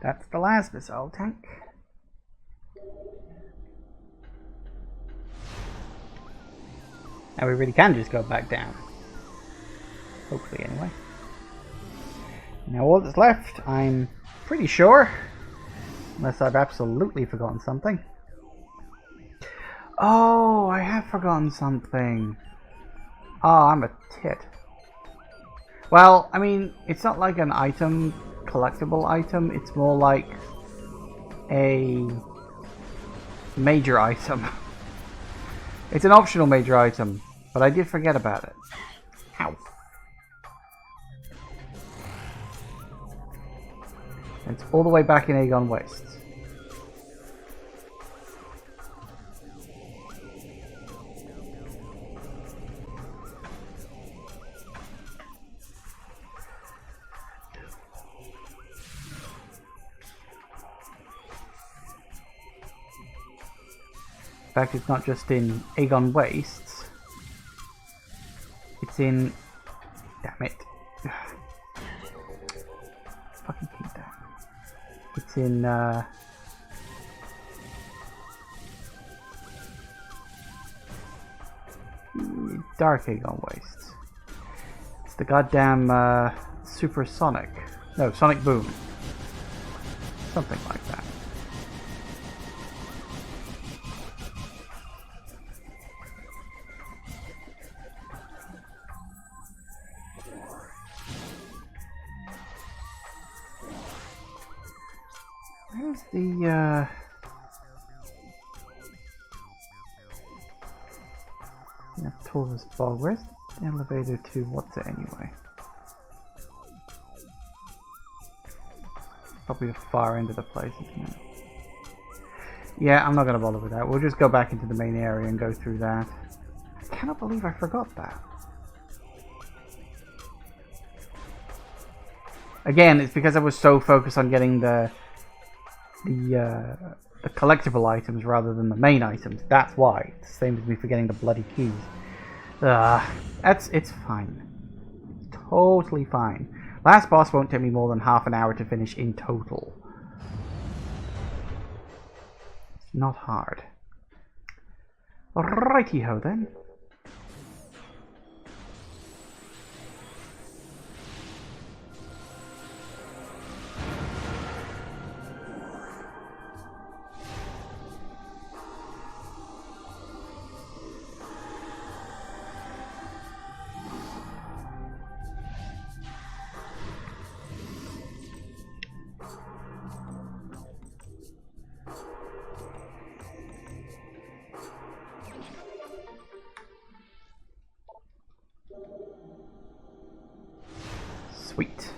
Speaker 1: That's the last missile tank. Now we really can just go back down. Hopefully, anyway. Now all that's left, I'm pretty sure, unless I've absolutely forgotten something. Oh, I have forgotten something. Oh, I'm a tit. Well, I mean, it's not like an item, collectible item. It's more like a major item. It's an optional major item, but I did forget about it. Ow. It's all the way back in Aegon Wastes. In fact, it's not just in Aegon Wastes. It's in... Damn it. Fucking hate that. It's in, Dark Aegon Wastes. It's the goddamn, Supersonic. No, Sonic Boom. Something like that. Where's the, Torvus Bog? Where's the elevator to what's it anyway? Probably the far end of the place, isn't it? Yeah, I'm not gonna bother with that. We'll just go back into the main area and go through that. I cannot believe I forgot that. Again, it's because I was so focused on getting the collectible items rather than the main items. That's why. It's the same as me forgetting the bloody keys. It's fine. Totally fine. Last boss won't take me more than half an hour to finish in total. It's not hard. Righty-ho then. Sweet.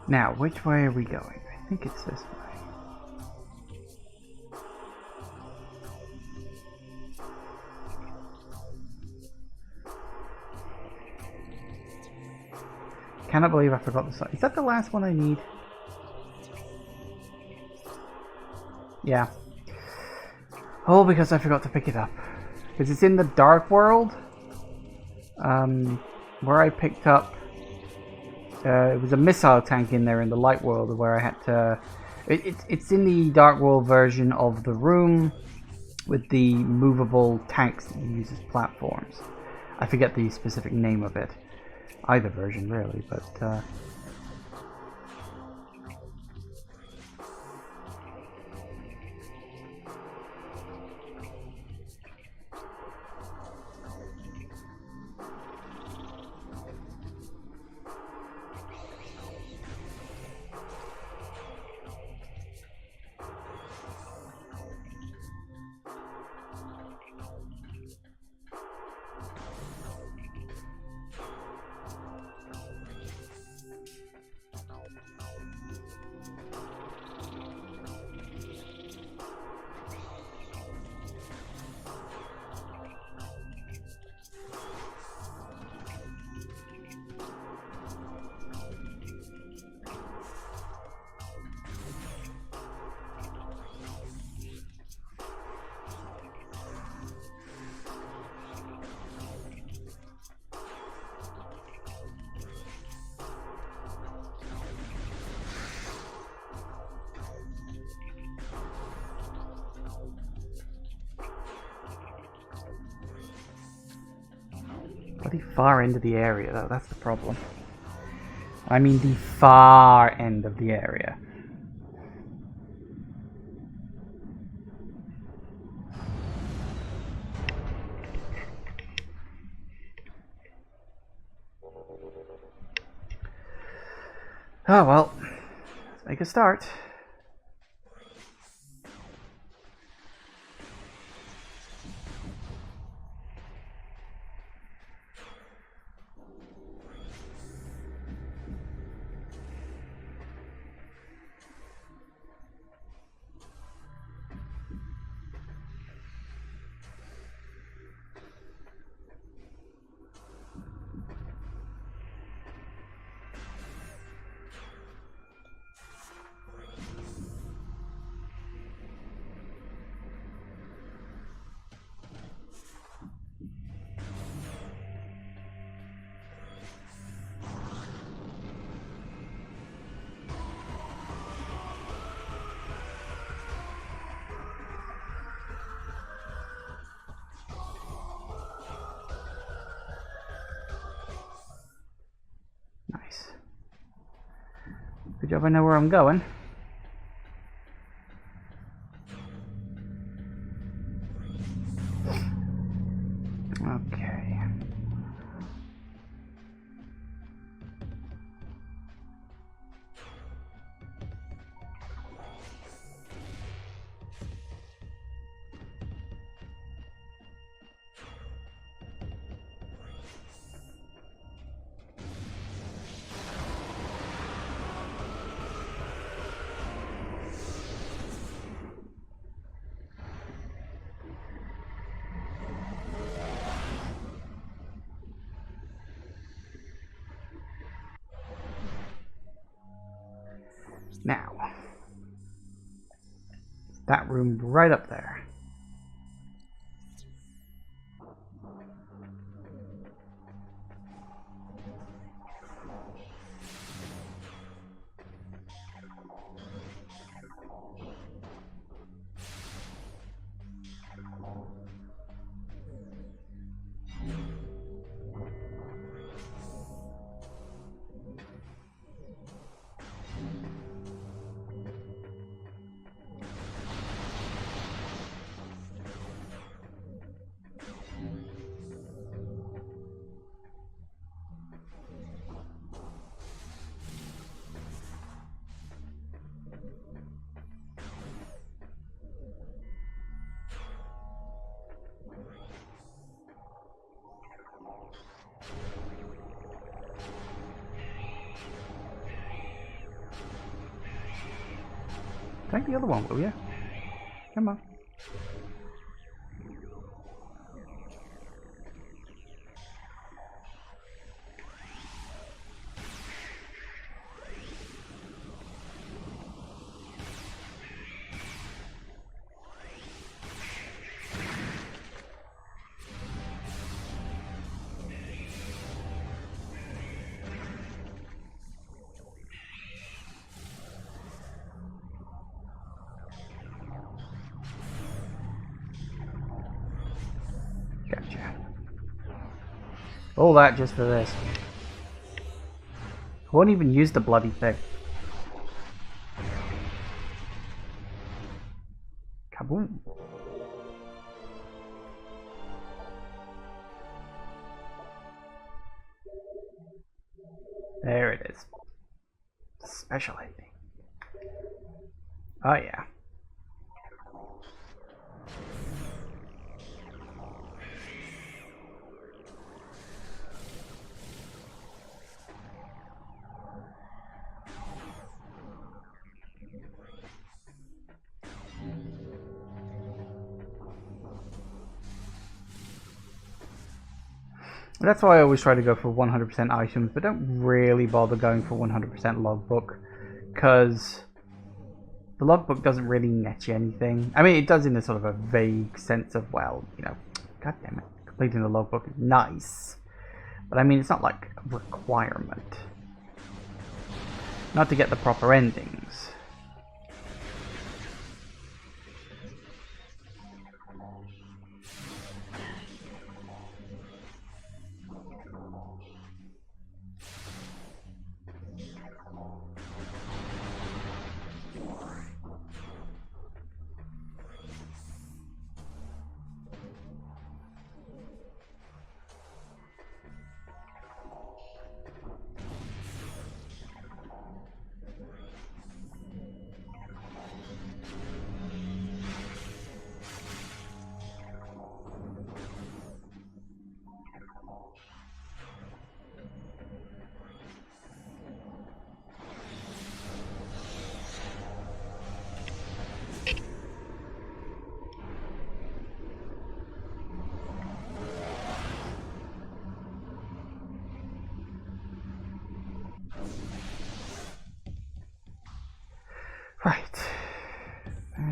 Speaker 1: Now, which way are we going? I think it's this way. Cannot believe I forgot the song. Is that the last one I need? Yeah. All because I forgot to pick it up. Because it's in the Dark World. Where I picked up... it was a missile tank in there in the Light World where I had to... It's in the Dark World version of the room with the movable tanks that you use as platforms. I forget the specific name of it. Either version, really, but... Bloody far end of the area, though. That's the problem. I mean the far end of the area. Oh well, let's make a start. Nice. Good job I know where I'm going. Okay. Now, that room right up there. Take the other one, will you? Come on. Gotcha. All that just for this. I won't even use the bloody thing. Kaboom. There it is. Special AP. Oh yeah. That's why I always try to go for 100% items, but don't really bother going for 100% logbook, because the logbook doesn't really net you anything. I mean, it does in a sort of a vague sense of, well, you know, god damn it, completing the logbook is nice, but I mean, it's not like a requirement. Not to get the proper endings.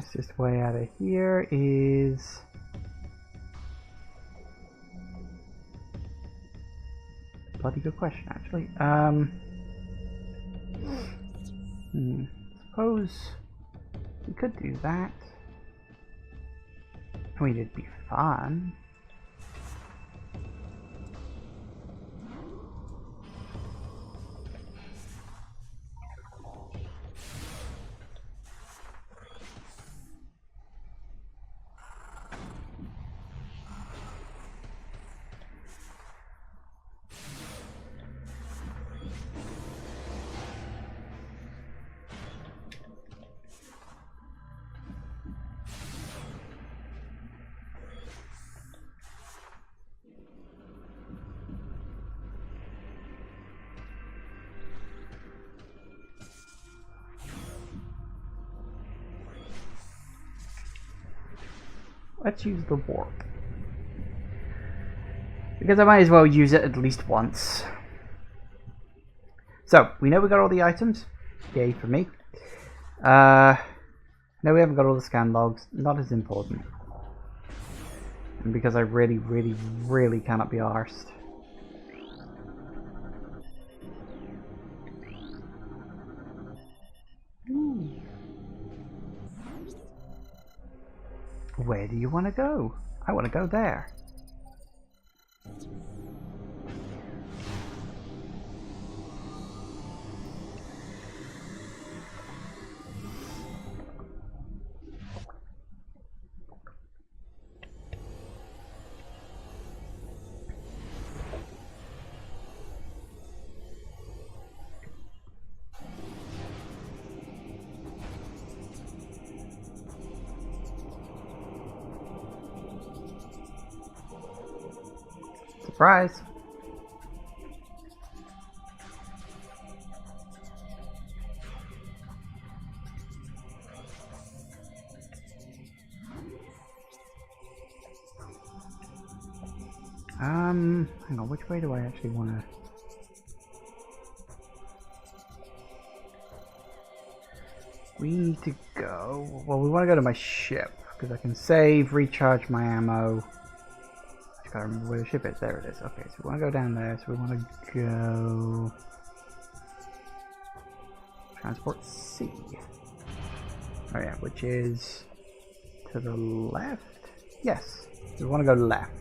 Speaker 1: Fastest way out of here is... Bloody good question, actually. Suppose we could do that. I mean, it'd be fun. Let's use the warp. Because I might as well use it at least once. So, we know we got all the items. Yay for me. No, we haven't got all the scan logs. Not as important. And because I really, really, really cannot be arsed. Where do you want to go? I want to go there. Surprise! Hang on, which way do I actually want to... We need to go... Well, we want to go to my ship, because I can save, recharge my ammo. I can't remember where the ship is. There it is. Okay, so we want to go down there, so we want to go... Transport C. Oh yeah, which is... to the left? Yes, we want to go left.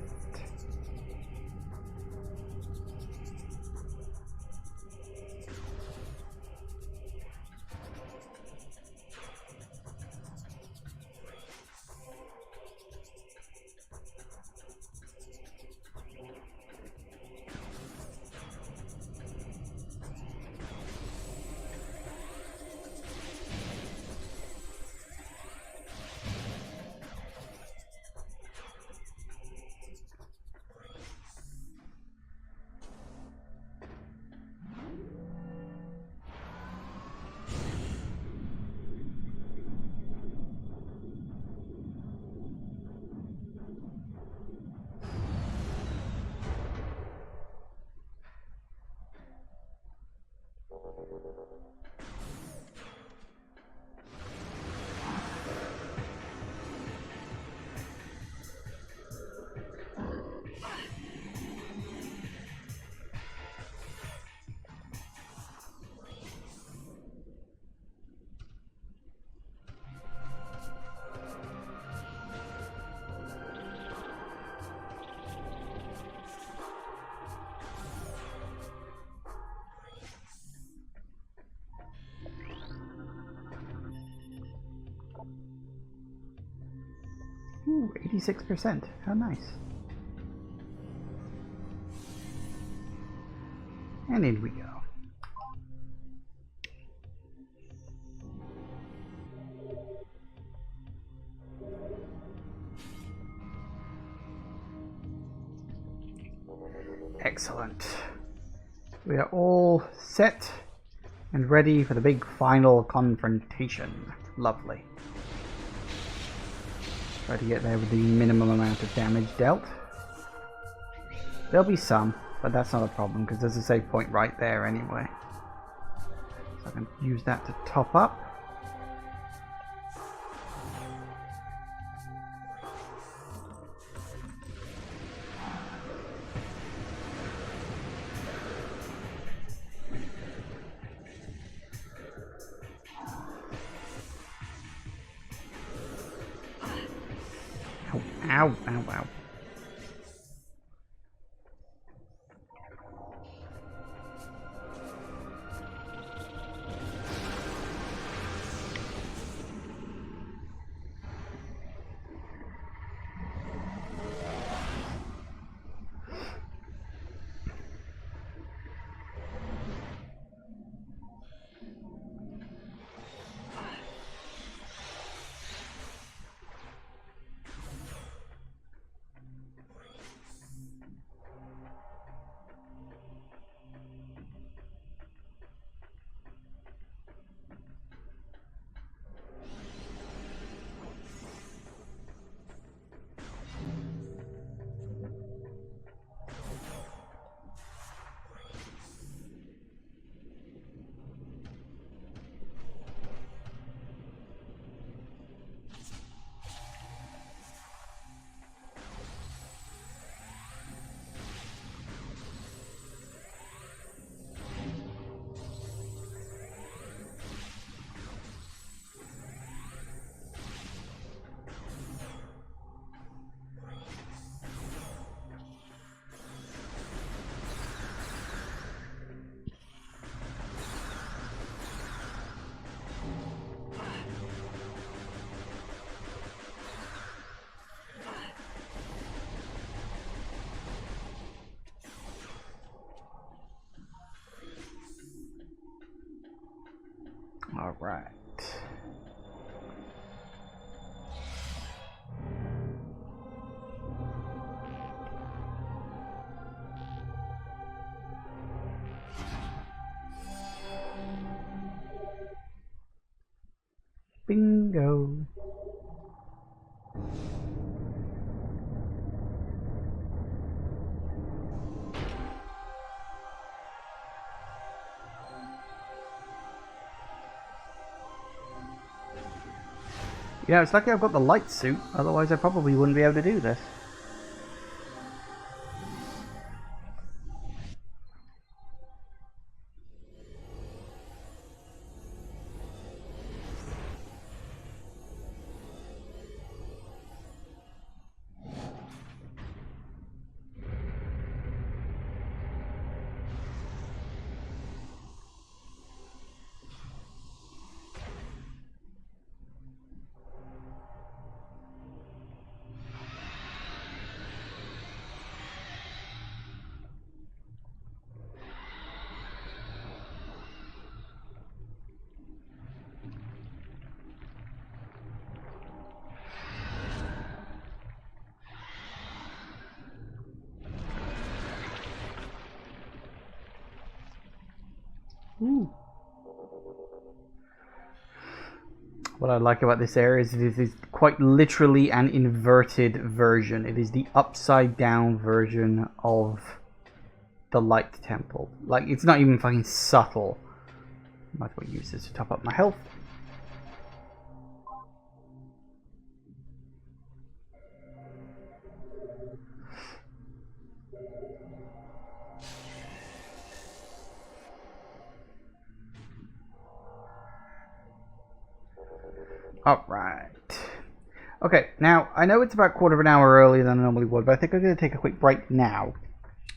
Speaker 1: Ooh, 86%. How nice. And in we go. Excellent. We are all set and ready for the big final confrontation. Lovely. Try to get there with the minimum amount of damage dealt. There'll be some, but that's not a problem because there's a save point right there anyway. So I can use that to top up. Ow, ow, ow, ow. All right. Bingo. Yeah, it's lucky I've got the light suit, otherwise I probably wouldn't be able to do this. Ooh. What I like about this area is it is quite literally an inverted version. It is the upside down version of the light temple. Like, it's not even fucking subtle. Might as well use this to top up my health. Alright. Okay, now, I know it's about a quarter of an hour earlier than I normally would, but I think I'm going to take a quick break now,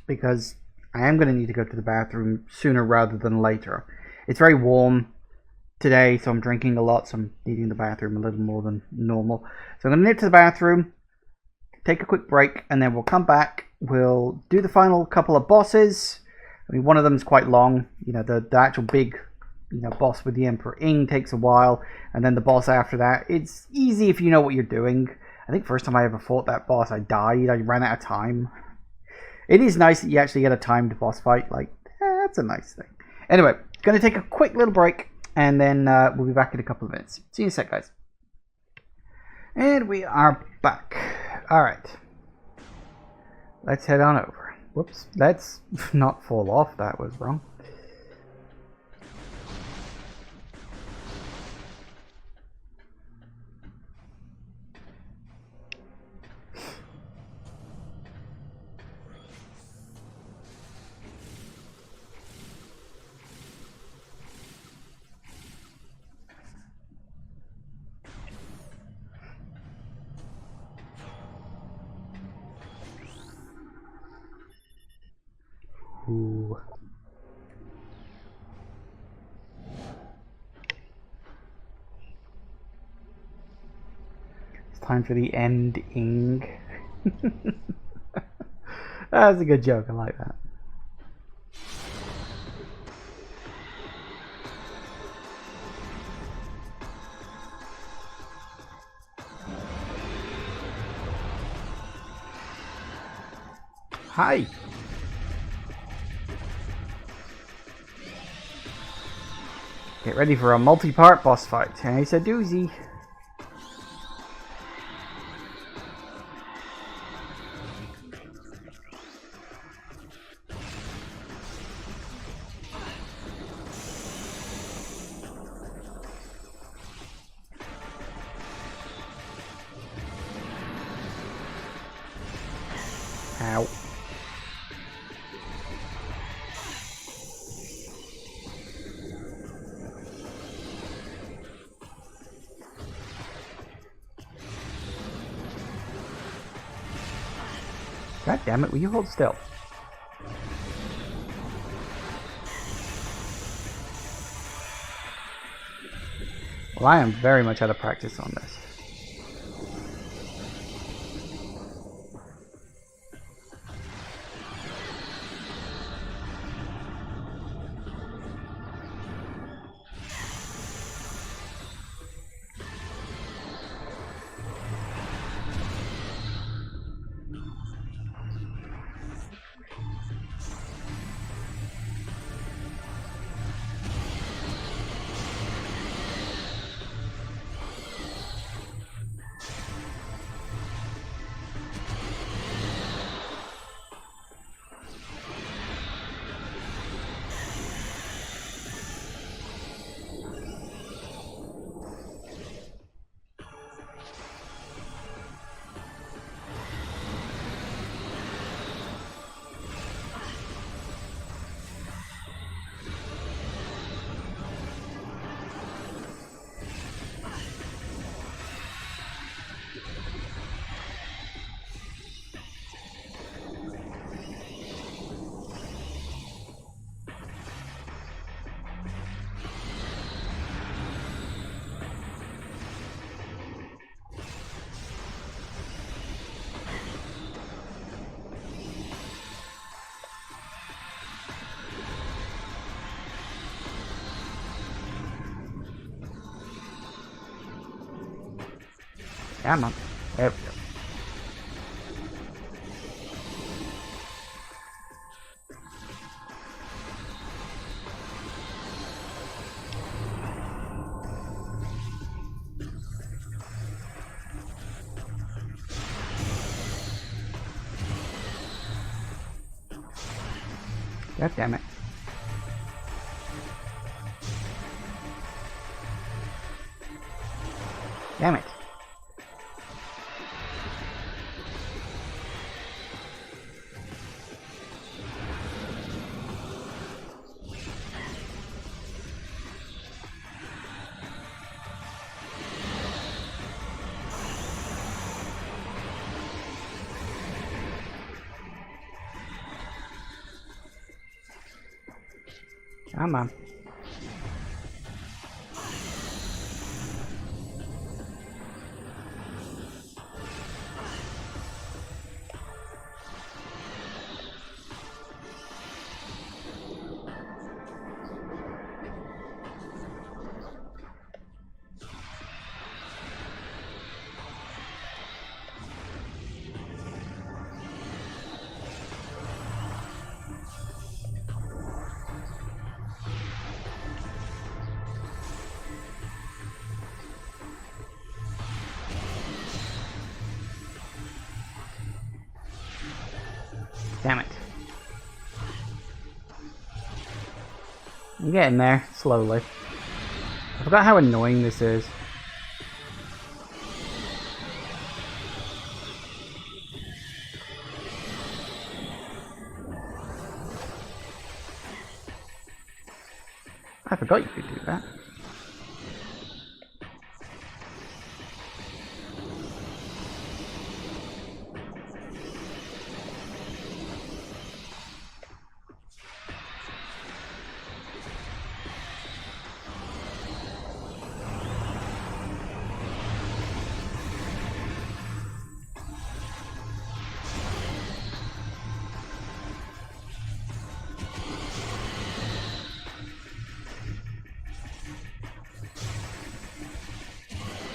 Speaker 1: because I am going to need to go to the bathroom sooner rather than later. It's very warm today, so I'm drinking a lot, so I'm needing the bathroom a little more than normal. So I'm going to nip to the bathroom, take a quick break, and then we'll come back. We'll do the final couple of bosses. I mean, one of them is quite long. You know, the actual big, boss with the Emperor Ing takes a while, and then the boss after that, it's easy if you know what you're doing. I think first time I ever fought that boss, I died. I ran out of time. It is nice that you actually get a timed boss fight. Like, that's a nice thing. Anyway, going to take a quick little break, and then we'll be back in a couple of minutes. See you in a sec, guys. And we are back. Alright. Let's head on over. Whoops. Let's not fall off. That was wrong. Ooh. It's time for the ending. That was a good joke. I like that. Hi. Get ready for a multi-part boss fight. It's a doozy. Ow. God damn it, will you hold still? Well, I am very much out of practice on this. Come on. There we go. God damn it. Damn it. Come on. Damn it. I'm getting there, slowly. I forgot how annoying this is. I forgot you could do that.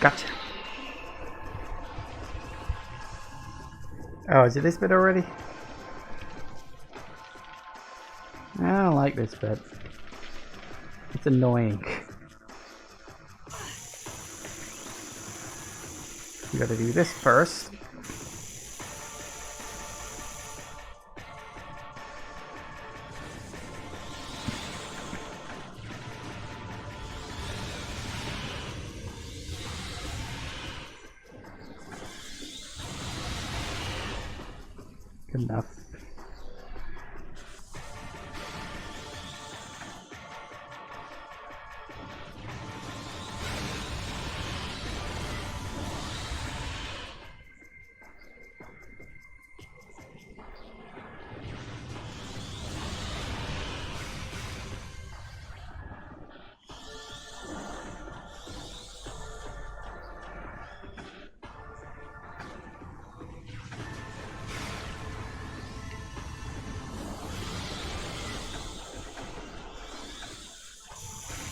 Speaker 1: Gotcha. Oh, is it this bit already? I don't like this bit. It's annoying. You gotta do this first. Good enough.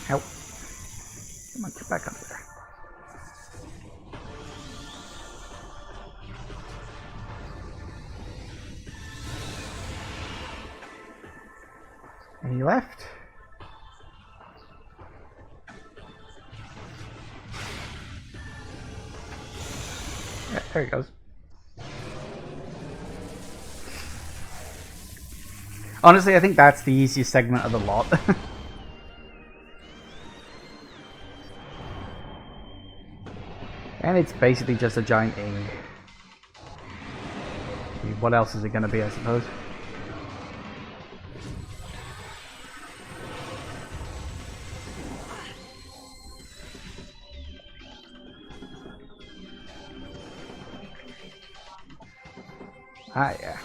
Speaker 1: Help. Come on, get back up there. Any left? Yeah, there he goes. Honestly, I think that's the easiest segment of the lot. And it's basically just a giant egg. What else is it going to be, I suppose? Ah, yeah.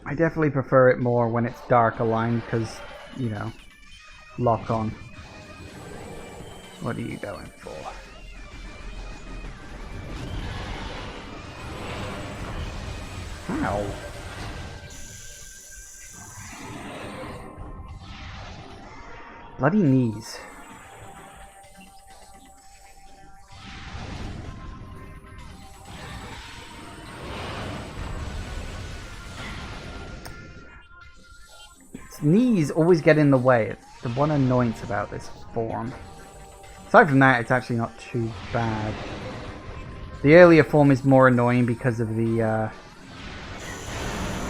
Speaker 1: I definitely prefer it more when it's dark aligned because, you know, lock on. What are you going for? Ow. Bloody knees. Knees always get in the way. It's the one annoyance about this form. Aside from that, it's actually not too bad. The earlier form is more annoying because of the,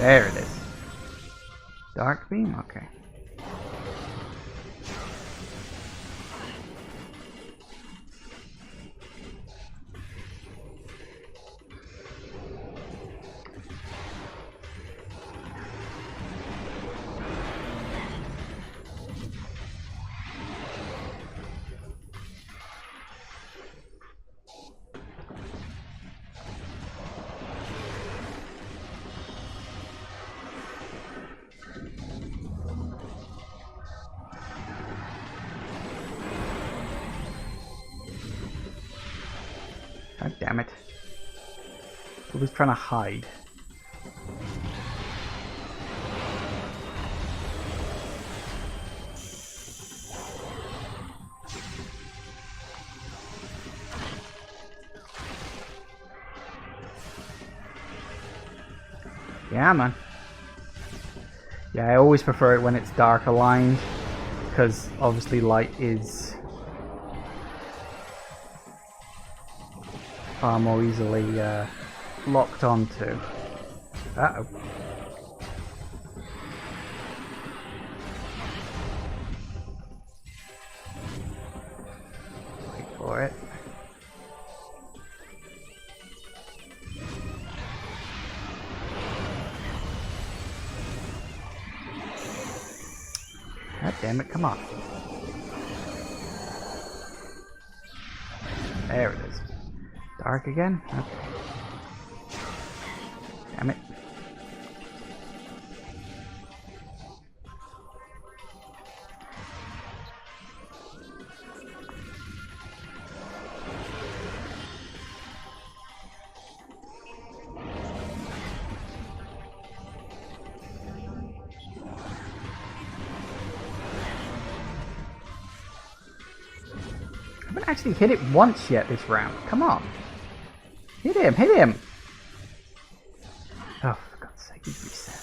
Speaker 1: there it is. Dark beam? Okay. God damn it. I was trying to hide. Yeah, man. Yeah, I always prefer it when it's dark aligned, because obviously light is far more easily locked onto. Uh-oh. Wait for it. damn it, come on. There it is. Dark again? Okay. Damn it. I haven't actually hit it once yet this round. Come on. Hit him, hit him! Oh, for God's sake, he's reset.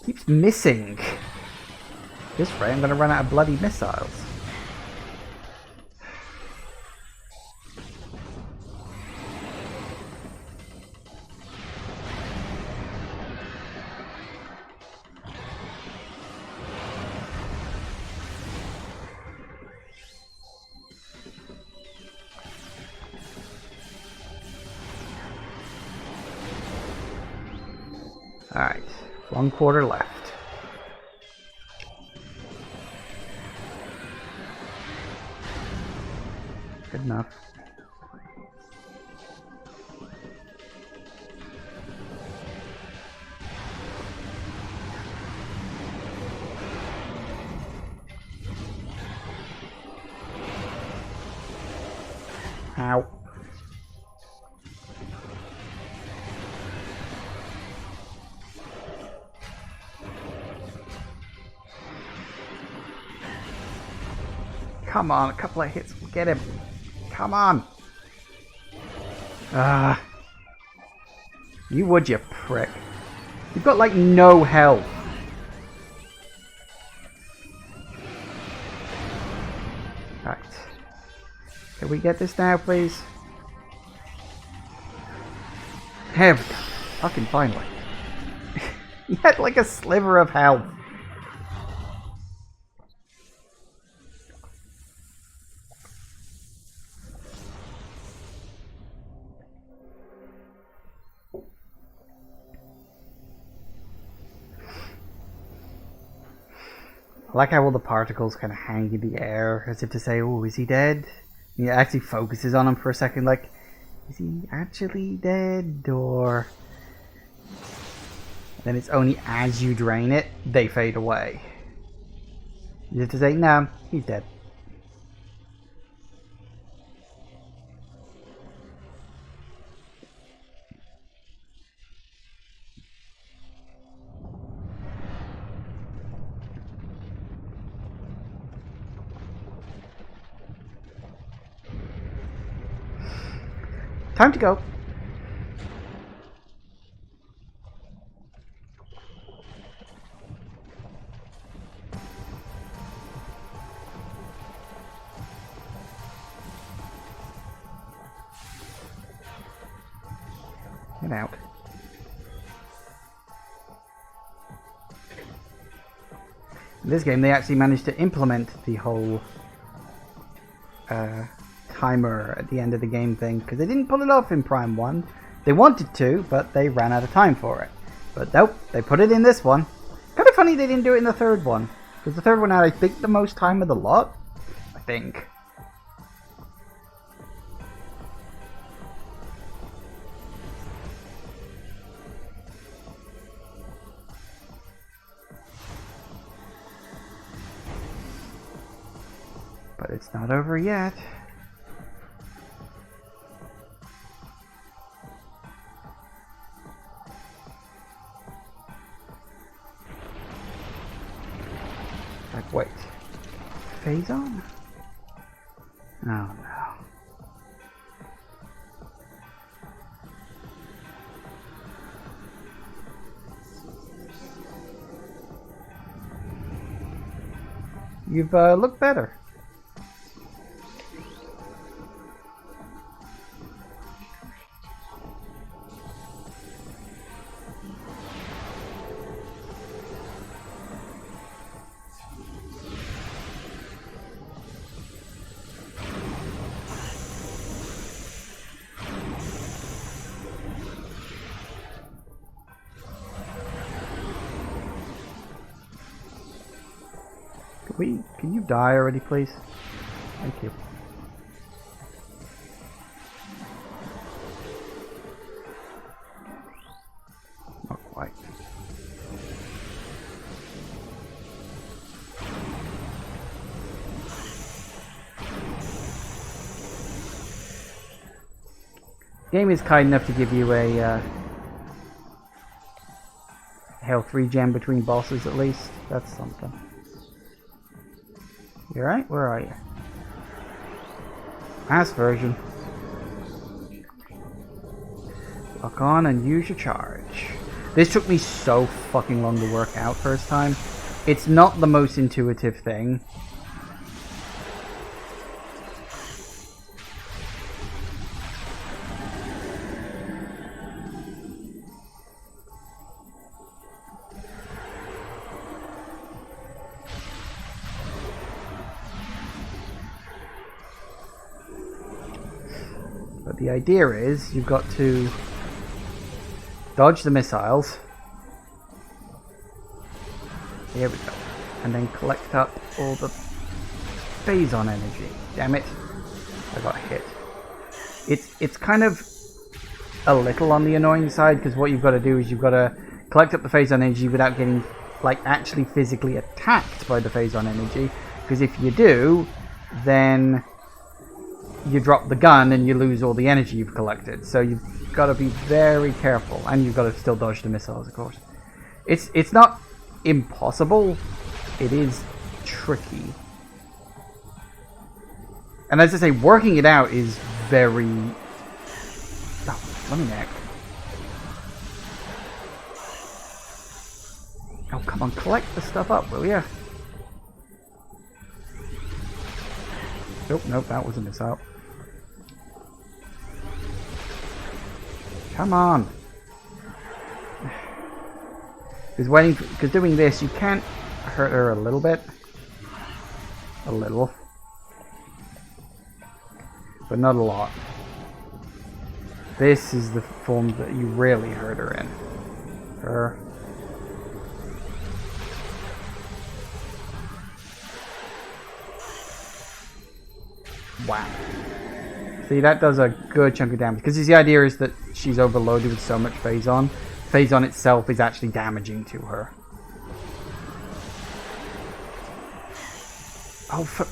Speaker 1: Keeps missing. This way, I'm going to run out of bloody missiles. Alright, 1/4 left. Good enough. Ow. Come on, a couple of hits will get him. Come on. You would, you prick. You've got like no health. Right. Can we get this now, please? There we go. Fucking finally. He had like a sliver of health. I like how all the particles kind of hang in the air as if to say, oh, is he dead? And it actually focuses on him for a second, like, is he actually dead? Or... And then it's only as you drain it, they fade away. You have to say, no, he's dead. Time to go. Get out. In this game, they actually managed to implement the whole timer at the end of the game thing, because they didn't pull it off in Prime 1. They wanted to, but they ran out of time for it. But nope, they put it in this one. Kind of funny they didn't do it in the third one, because the third one had, I think, the most time of the lot. I think. But it's not over yet. Like, wait. Phase on? Oh no. You've looked better. Can you die already, please? Thank you. Not quite. Game is kind enough to give you a health regen between bosses at least. That's something. You alright? Where are you? Last version. Lock on and use your charge. This took me so fucking long to work out first time. It's not the most intuitive thing. But the idea is you've got to dodge the missiles. Here we go. And then collect up all the phazon energy. Damn it. I got hit. It's kind of a little on the annoying side, because what you've got to do is you've got to collect up the phazon energy without getting like actually physically attacked by the phazon energy. Because if you do, then you drop the gun and you lose all the energy you've collected. So you've got to be very careful, and you've got to still dodge the missiles, of course. It's not impossible. It is tricky. And as I say, working it out is very... Oh, let me neck. Oh, come on, collect the stuff up, will ya? Nope, nope, that was a missile. Come on. Because doing this, you can't hurt her a little bit. A little. But not a lot. This is the form that you really hurt her in. Her. Wow. See, that does a good chunk of damage. Because the idea is that she's overloaded with so much phazon. Phazon itself is actually damaging to her. Oh, for...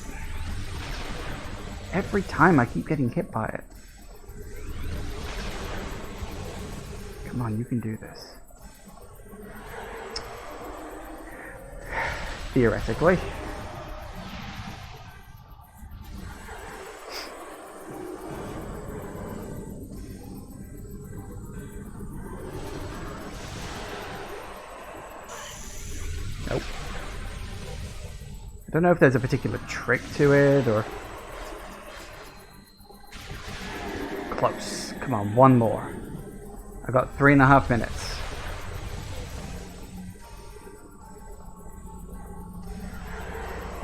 Speaker 1: Every time I keep getting hit by it. Come on, you can do this. Theoretically. Nope. I don't know if there's a particular trick to it, or... Close. Come on, one more. I got 3.5 minutes.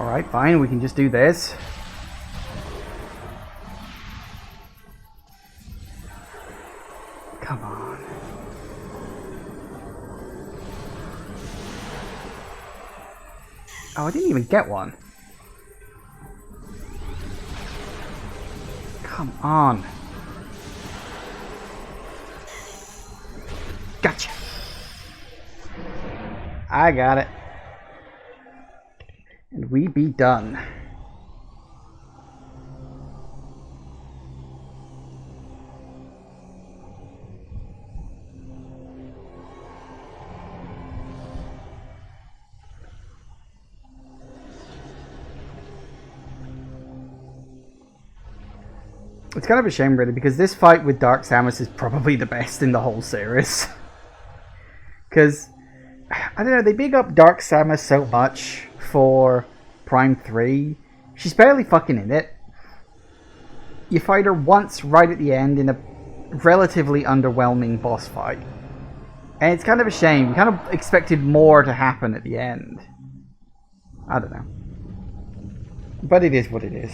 Speaker 1: Alright, fine, we can just do this. Come on. Oh, I didn't even get one. Come on. Gotcha. I got it. And we be done. It's kind of a shame, really, because this fight with Dark Samus is probably the best in the whole series. Because, I don't know, they big up Dark Samus so much for Prime 3. She's barely fucking in it. You fight her once right at the end in a relatively underwhelming boss fight. And it's kind of a shame. You kind of expected more to happen at the end. I don't know. But it is what it is.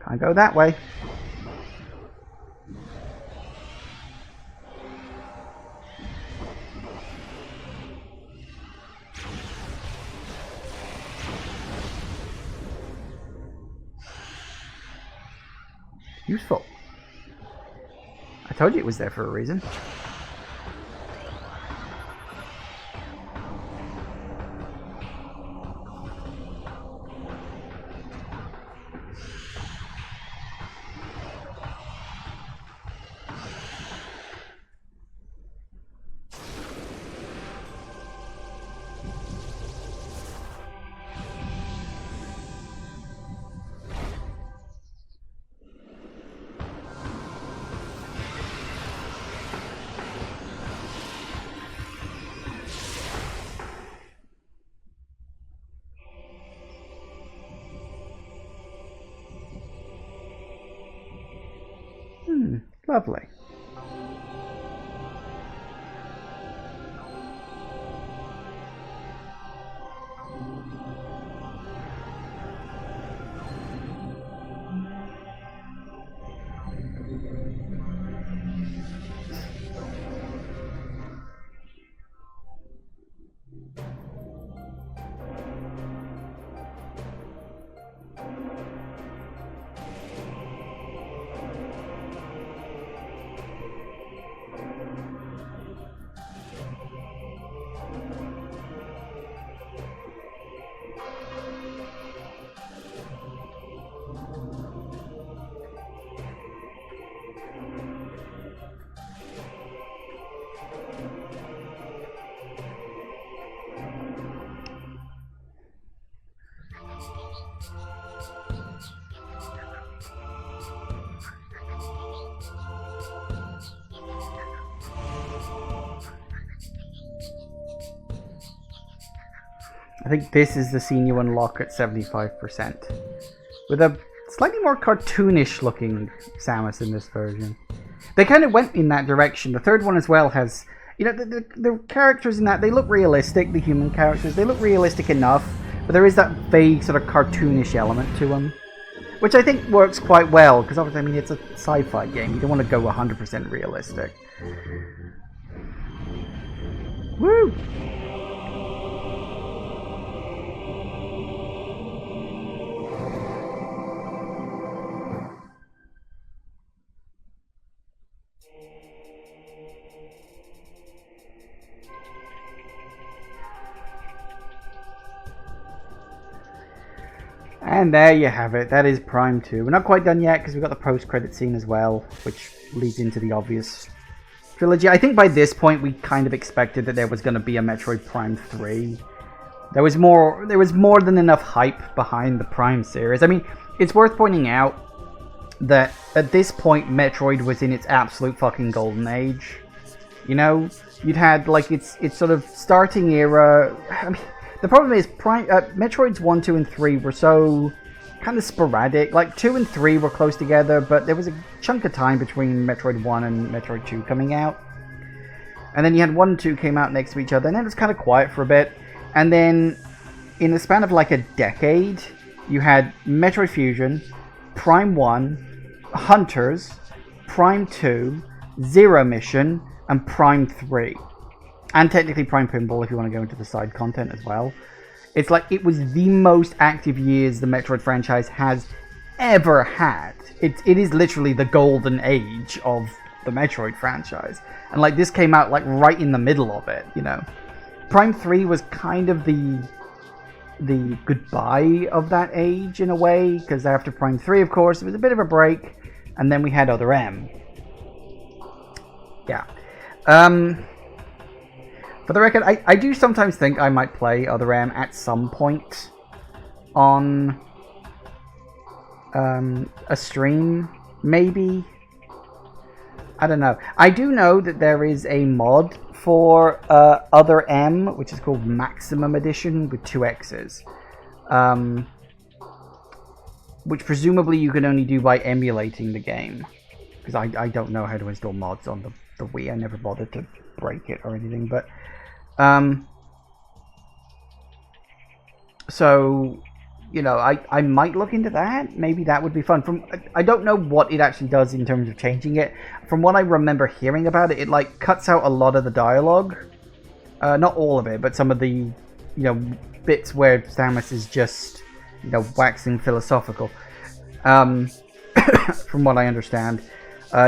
Speaker 1: Can't go that way. I told you it was there for a reason. Lovely. I think this is the scene you unlock at 75%. With a slightly more cartoonish looking Samus in this version. They kind of went in that direction. The third one as well has, you know, the characters in that, they look realistic, the human characters, they look realistic enough, but there is that vague sort of cartoonish element to them. Which I think works quite well, because obviously, I mean, it's a sci-fi game. You don't want to go 100% realistic. Woo! And there you have it. That is Prime 2. We're not quite done yet because we've got the post-credit scene as well, which leads into the obvious trilogy. I think by this point we kind of expected that there was going to be a Metroid Prime 3. There was more than enough hype behind the Prime series. I mean, it's worth pointing out that at this point Metroid was in its absolute fucking golden age. You know, you'd had like its sort of starting era. I mean, the problem is, Metroids 1, 2, and 3 were so kind of sporadic. Like, 2 and 3 were close together, but there was a chunk of time between Metroid 1 and Metroid 2 coming out. And then you had 1 and 2 came out next to each other, and then it was kind of quiet for a bit. And then, in the span of like a decade, you had Metroid Fusion, Prime 1, Hunters, Prime 2, Zero Mission, and Prime 3. And technically Prime Pinball if you want to go into the side content as well. It's like, it was the most active years the Metroid franchise has ever had. It is literally the golden age of the Metroid franchise. And like, this came out like right in the middle of it, you know. Prime 3 was kind of the goodbye of that age in a way, because after Prime 3, of course, it was a bit of a break, and then we had Other M. Yeah. For the record, I do sometimes think I might play Other M at some point on a stream, maybe. I don't know. I do know that there is a mod for Other M, which is called Maximum Edition with 2 X's. Which presumably you can only do by emulating the game. Because I don't know how to install mods on the Wii. I never bothered to break it or anything, but so, you know, I might look into that. Maybe that would be fun. I don't know what it actually does in terms of changing it. From what I remember hearing about it, it like cuts out a lot of the dialogue. Not all of it, but some of the, you know, bits where Samus is just, you know, waxing philosophical. From what I understand.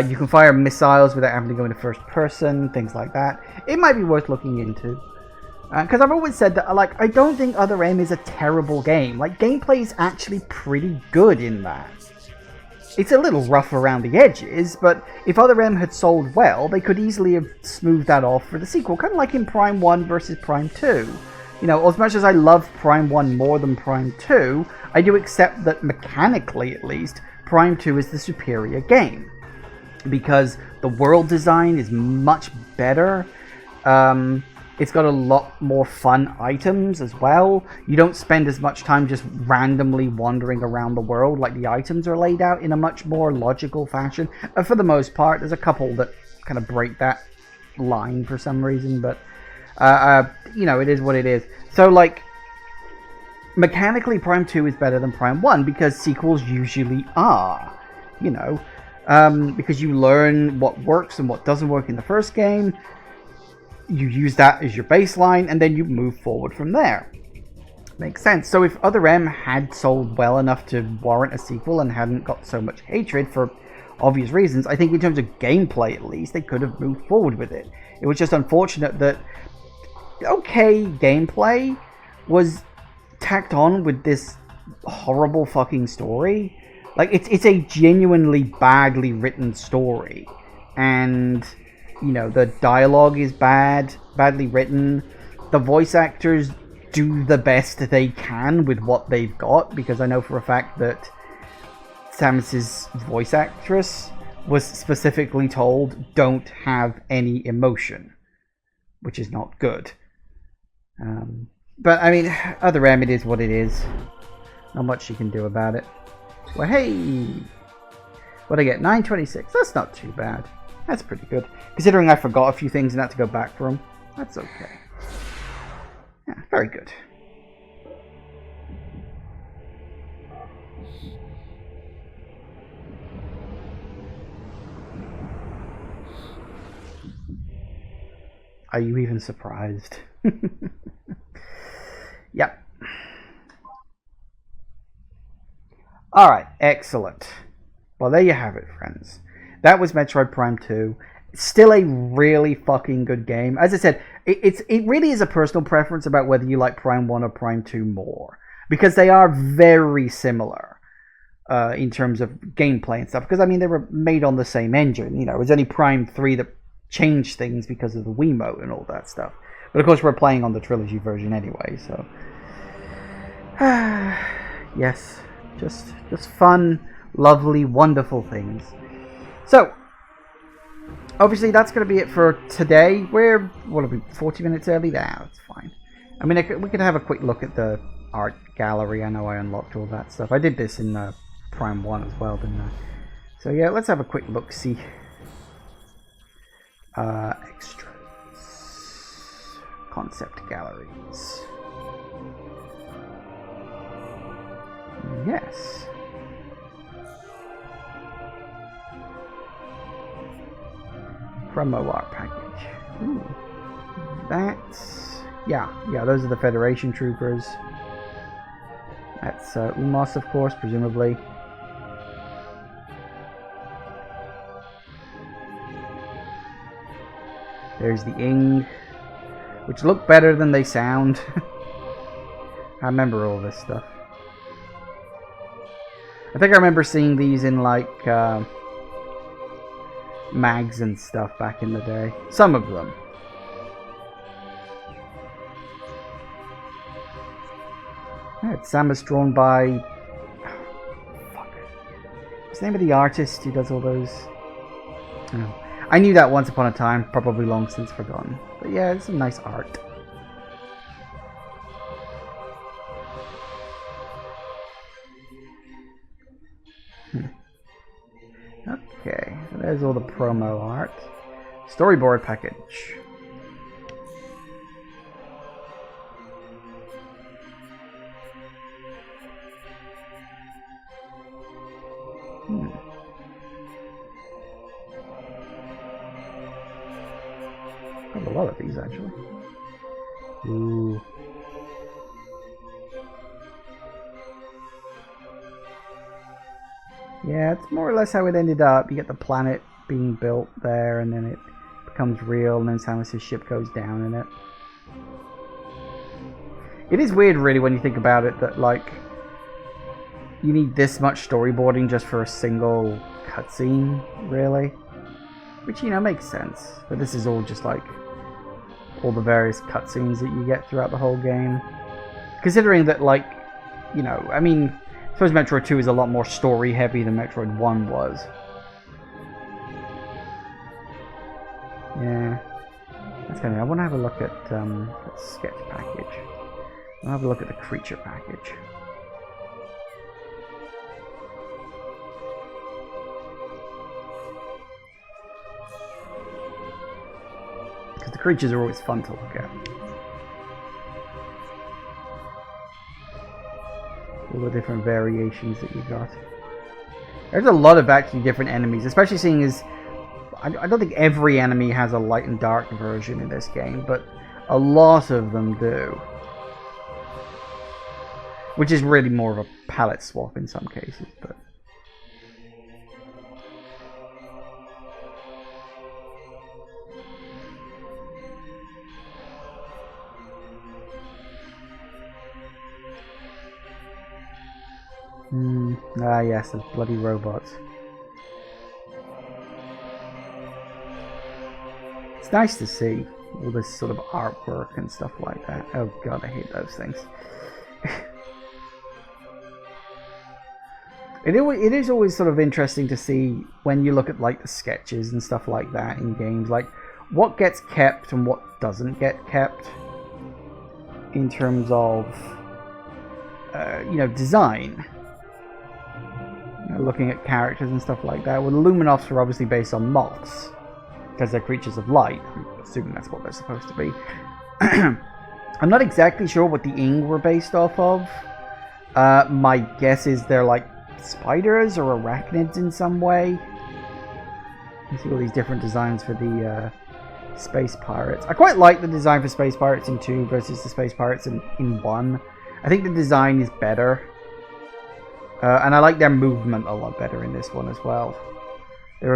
Speaker 1: You can fire missiles without having to go into first person, things like that. It might be worth looking into. Because I've always said that, like, I don't think Other M is a terrible game. Like, gameplay is actually pretty good in that. It's a little rough around the edges, but if Other M had sold well, they could easily have smoothed that off for the sequel. Kind of like in Prime 1 versus Prime 2. You know, as much as I love Prime 1 more than Prime 2, I do accept that mechanically, at least, Prime 2 is the superior game. Because the world design is much better. It's got a lot more fun items as well. You don't spend as much time just randomly wandering around the world. Like, the items are laid out in a much more logical fashion. For the most part, there's a couple that kind of break that line for some reason. But, you know, it is what it is. So, like, mechanically, Prime 2 is better than Prime 1 because sequels usually are. You know, because you learn what works and what doesn't work in the first game. You use that as your baseline, and then you move forward from there. Makes sense. So if Other M had sold well enough to warrant a sequel and hadn't got so much hatred for obvious reasons, I think in terms of gameplay at least, they could have moved forward with it. It was just unfortunate that okay gameplay was tacked on with this horrible fucking story. Like, it's a genuinely badly written story. And, you know, the dialogue is badly written. The voice actors do the best they can with what they've got, because I know for a fact that Samus's voice actress was specifically told, don't have any emotion, which is not good. But, I mean, Other M, it is what it is. Not much you can do about it. Well, hey! What'd I get? 926. That's not too bad. That's pretty good. Considering I forgot a few things and had to go back for them. That's okay. Yeah, very good. Are you even surprised? Yep. Alright, excellent. Well, there you have it, friends. That was Metroid Prime 2. Still a really fucking good game. As I said, it really is a personal preference about whether you like Prime 1 or Prime 2 more. Because they are very similar in terms of gameplay and stuff. Because, I mean, they were made on the same engine. You know, it was only Prime 3 that changed things because of the Wiimote and all that stuff. But, of course, we're playing on the Trilogy version anyway, so... yes, just fun, lovely, wonderful things. So, obviously that's going to be it for today. We're, what are we, 40 minutes early? Now, it's fine. I mean, we could have a quick look at the art gallery. I know I unlocked all that stuff. I did this in Prime 1 as well, didn't I? So yeah, let's have a quick look-see. Extras. Concept galleries. Yes. Promo art package. Ooh. That's... Yeah, those are the Federation troopers. That's Umos, of course, presumably. There's the Ing, which look better than they sound. I remember all this stuff. I think I remember seeing these in, like, mags and stuff back in the day. Some of them. Yeah, it's Samus drawn by... Oh, fuck. What's the name of the artist who does all those? Oh. I knew that once upon a time, probably long since forgotten. But yeah, it's some nice art. Okay, so there's all the promo art. Storyboard package. I have a lot of these, actually. Ooh. Yeah, it's more or less how it ended up. You get the planet being built there, and then it becomes real, and then Samus's ship goes down in it. It is weird, really, when you think about it, that, like, you need this much storyboarding just for a single cutscene, really. Which, you know, makes sense. But this is all just, like, all the various cutscenes that you get throughout the whole game. Considering that, like, you know, I mean, I suppose Metroid 2 is a lot more story-heavy than Metroid 1 was. Yeah. That's kind of... I want to have a look at the sketch package. I'll have a look at the creature package. Because the creatures are always fun to look at. All the different variations that you got. There's a lot of actually different enemies, especially seeing as I don't think every enemy has a light and dark version in this game, but a lot of them do. Which is really more of a palette swap in some cases, but... Ah yes, those bloody robots. It's nice to see all this sort of artwork and stuff like that. Oh god, I hate those things. It is always sort of interesting to see when you look at like the sketches and stuff like that in games, like what gets kept and what doesn't get kept in terms of you know, design. You know, looking at characters and stuff like that. Well, the Luminoffs are obviously based on moths because they're creatures of light. I'm assuming that's what they're supposed to be. I'm not exactly sure what the Ing were based off of. My guess is they're like spiders or arachnids in some way. You see all these different designs for the Space Pirates. I quite like the design for Space Pirates in 2 versus the Space Pirates in 1. I think the design is better. And I like their movement a lot better in this one as well. They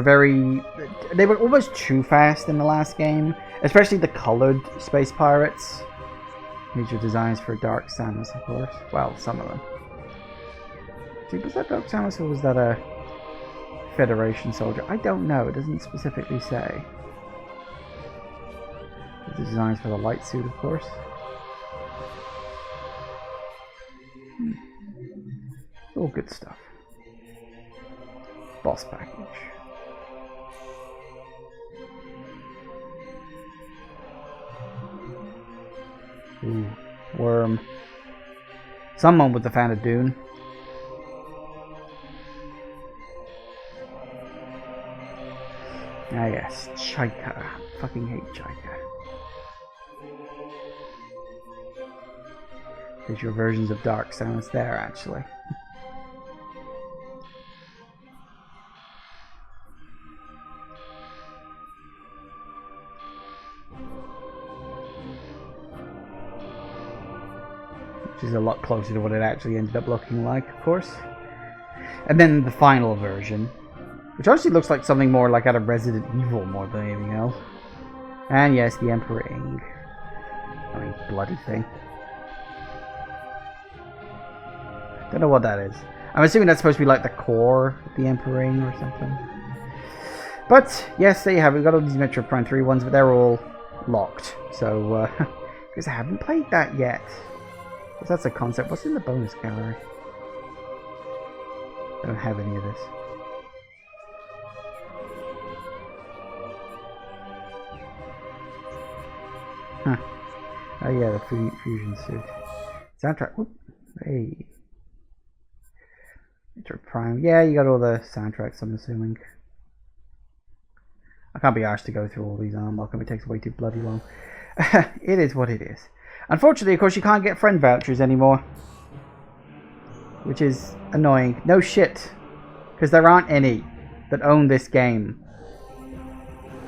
Speaker 1: were almost too fast in the last game. Especially the coloured Space Pirates. These are designs for Dark Samus, of course. Well, some of them. See, was that Dark Samus or was that a Federation soldier? I don't know. It doesn't specifically say. The designs for the light suit, of course. All good stuff. Boss package. Ooh, worm. Someone was a fan of Dune. Ah yes, Chaika. Fucking hate Chaika. There's your versions of Dark Samus there, actually. Which is a lot closer to what it actually ended up looking like, of course. And then the final version, which actually looks like something more like out of Resident Evil more than anything else. And yes, the Emperor Ing. I mean, bloody thing. Don't know what that is. I'm assuming that's supposed to be like the core of the Emperor Ing or something. But, yes, there you have it. We've got all these Metroid Prime 3 ones, but they're all locked. So, because I haven't played that yet. Because that's a concept. What's in the bonus gallery? I don't have any of this. Huh. Oh yeah, the fusion suit. Soundtrack. Whoop. Hey. Metroid Prime. Yeah, you got all the soundtracks, I'm assuming. I can't be arsed to go through all these unlock them. It takes way too bloody long. It is what it is. Unfortunately, of course, you can't get friend vouchers anymore. Which is annoying. No shit. Because there aren't any that own this game.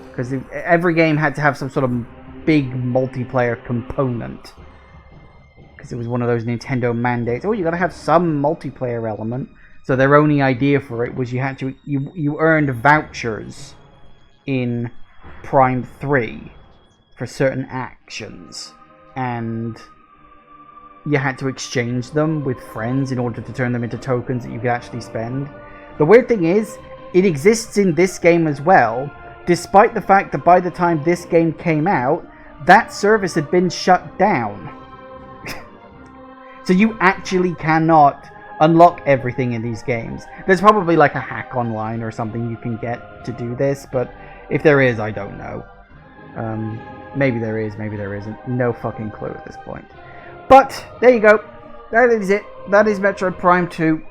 Speaker 1: Because every game had to have some sort of big multiplayer component. Because it was one of those Nintendo mandates. Oh, you gotta have some multiplayer element. So their only idea for it was you had to... You earned vouchers in Prime 3 for certain actions, and you had to exchange them with friends in order to turn them into tokens that you could actually spend. The weird thing is, it exists in this game as well, despite the fact that by the time this game came out, that service had been shut down. So you actually cannot unlock everything in these games. There's probably like a hack online or something you can get to do this, but if there is, I don't know. Maybe there is, maybe there isn't. No fucking clue at this point. But, there you go. That is it. That is Metroid Prime 2.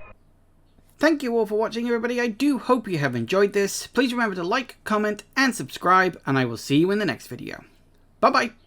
Speaker 1: Thank you all for watching, everybody. I do hope you have enjoyed this. Please remember to like, comment, and subscribe, and I will see you in the next video. Bye-bye.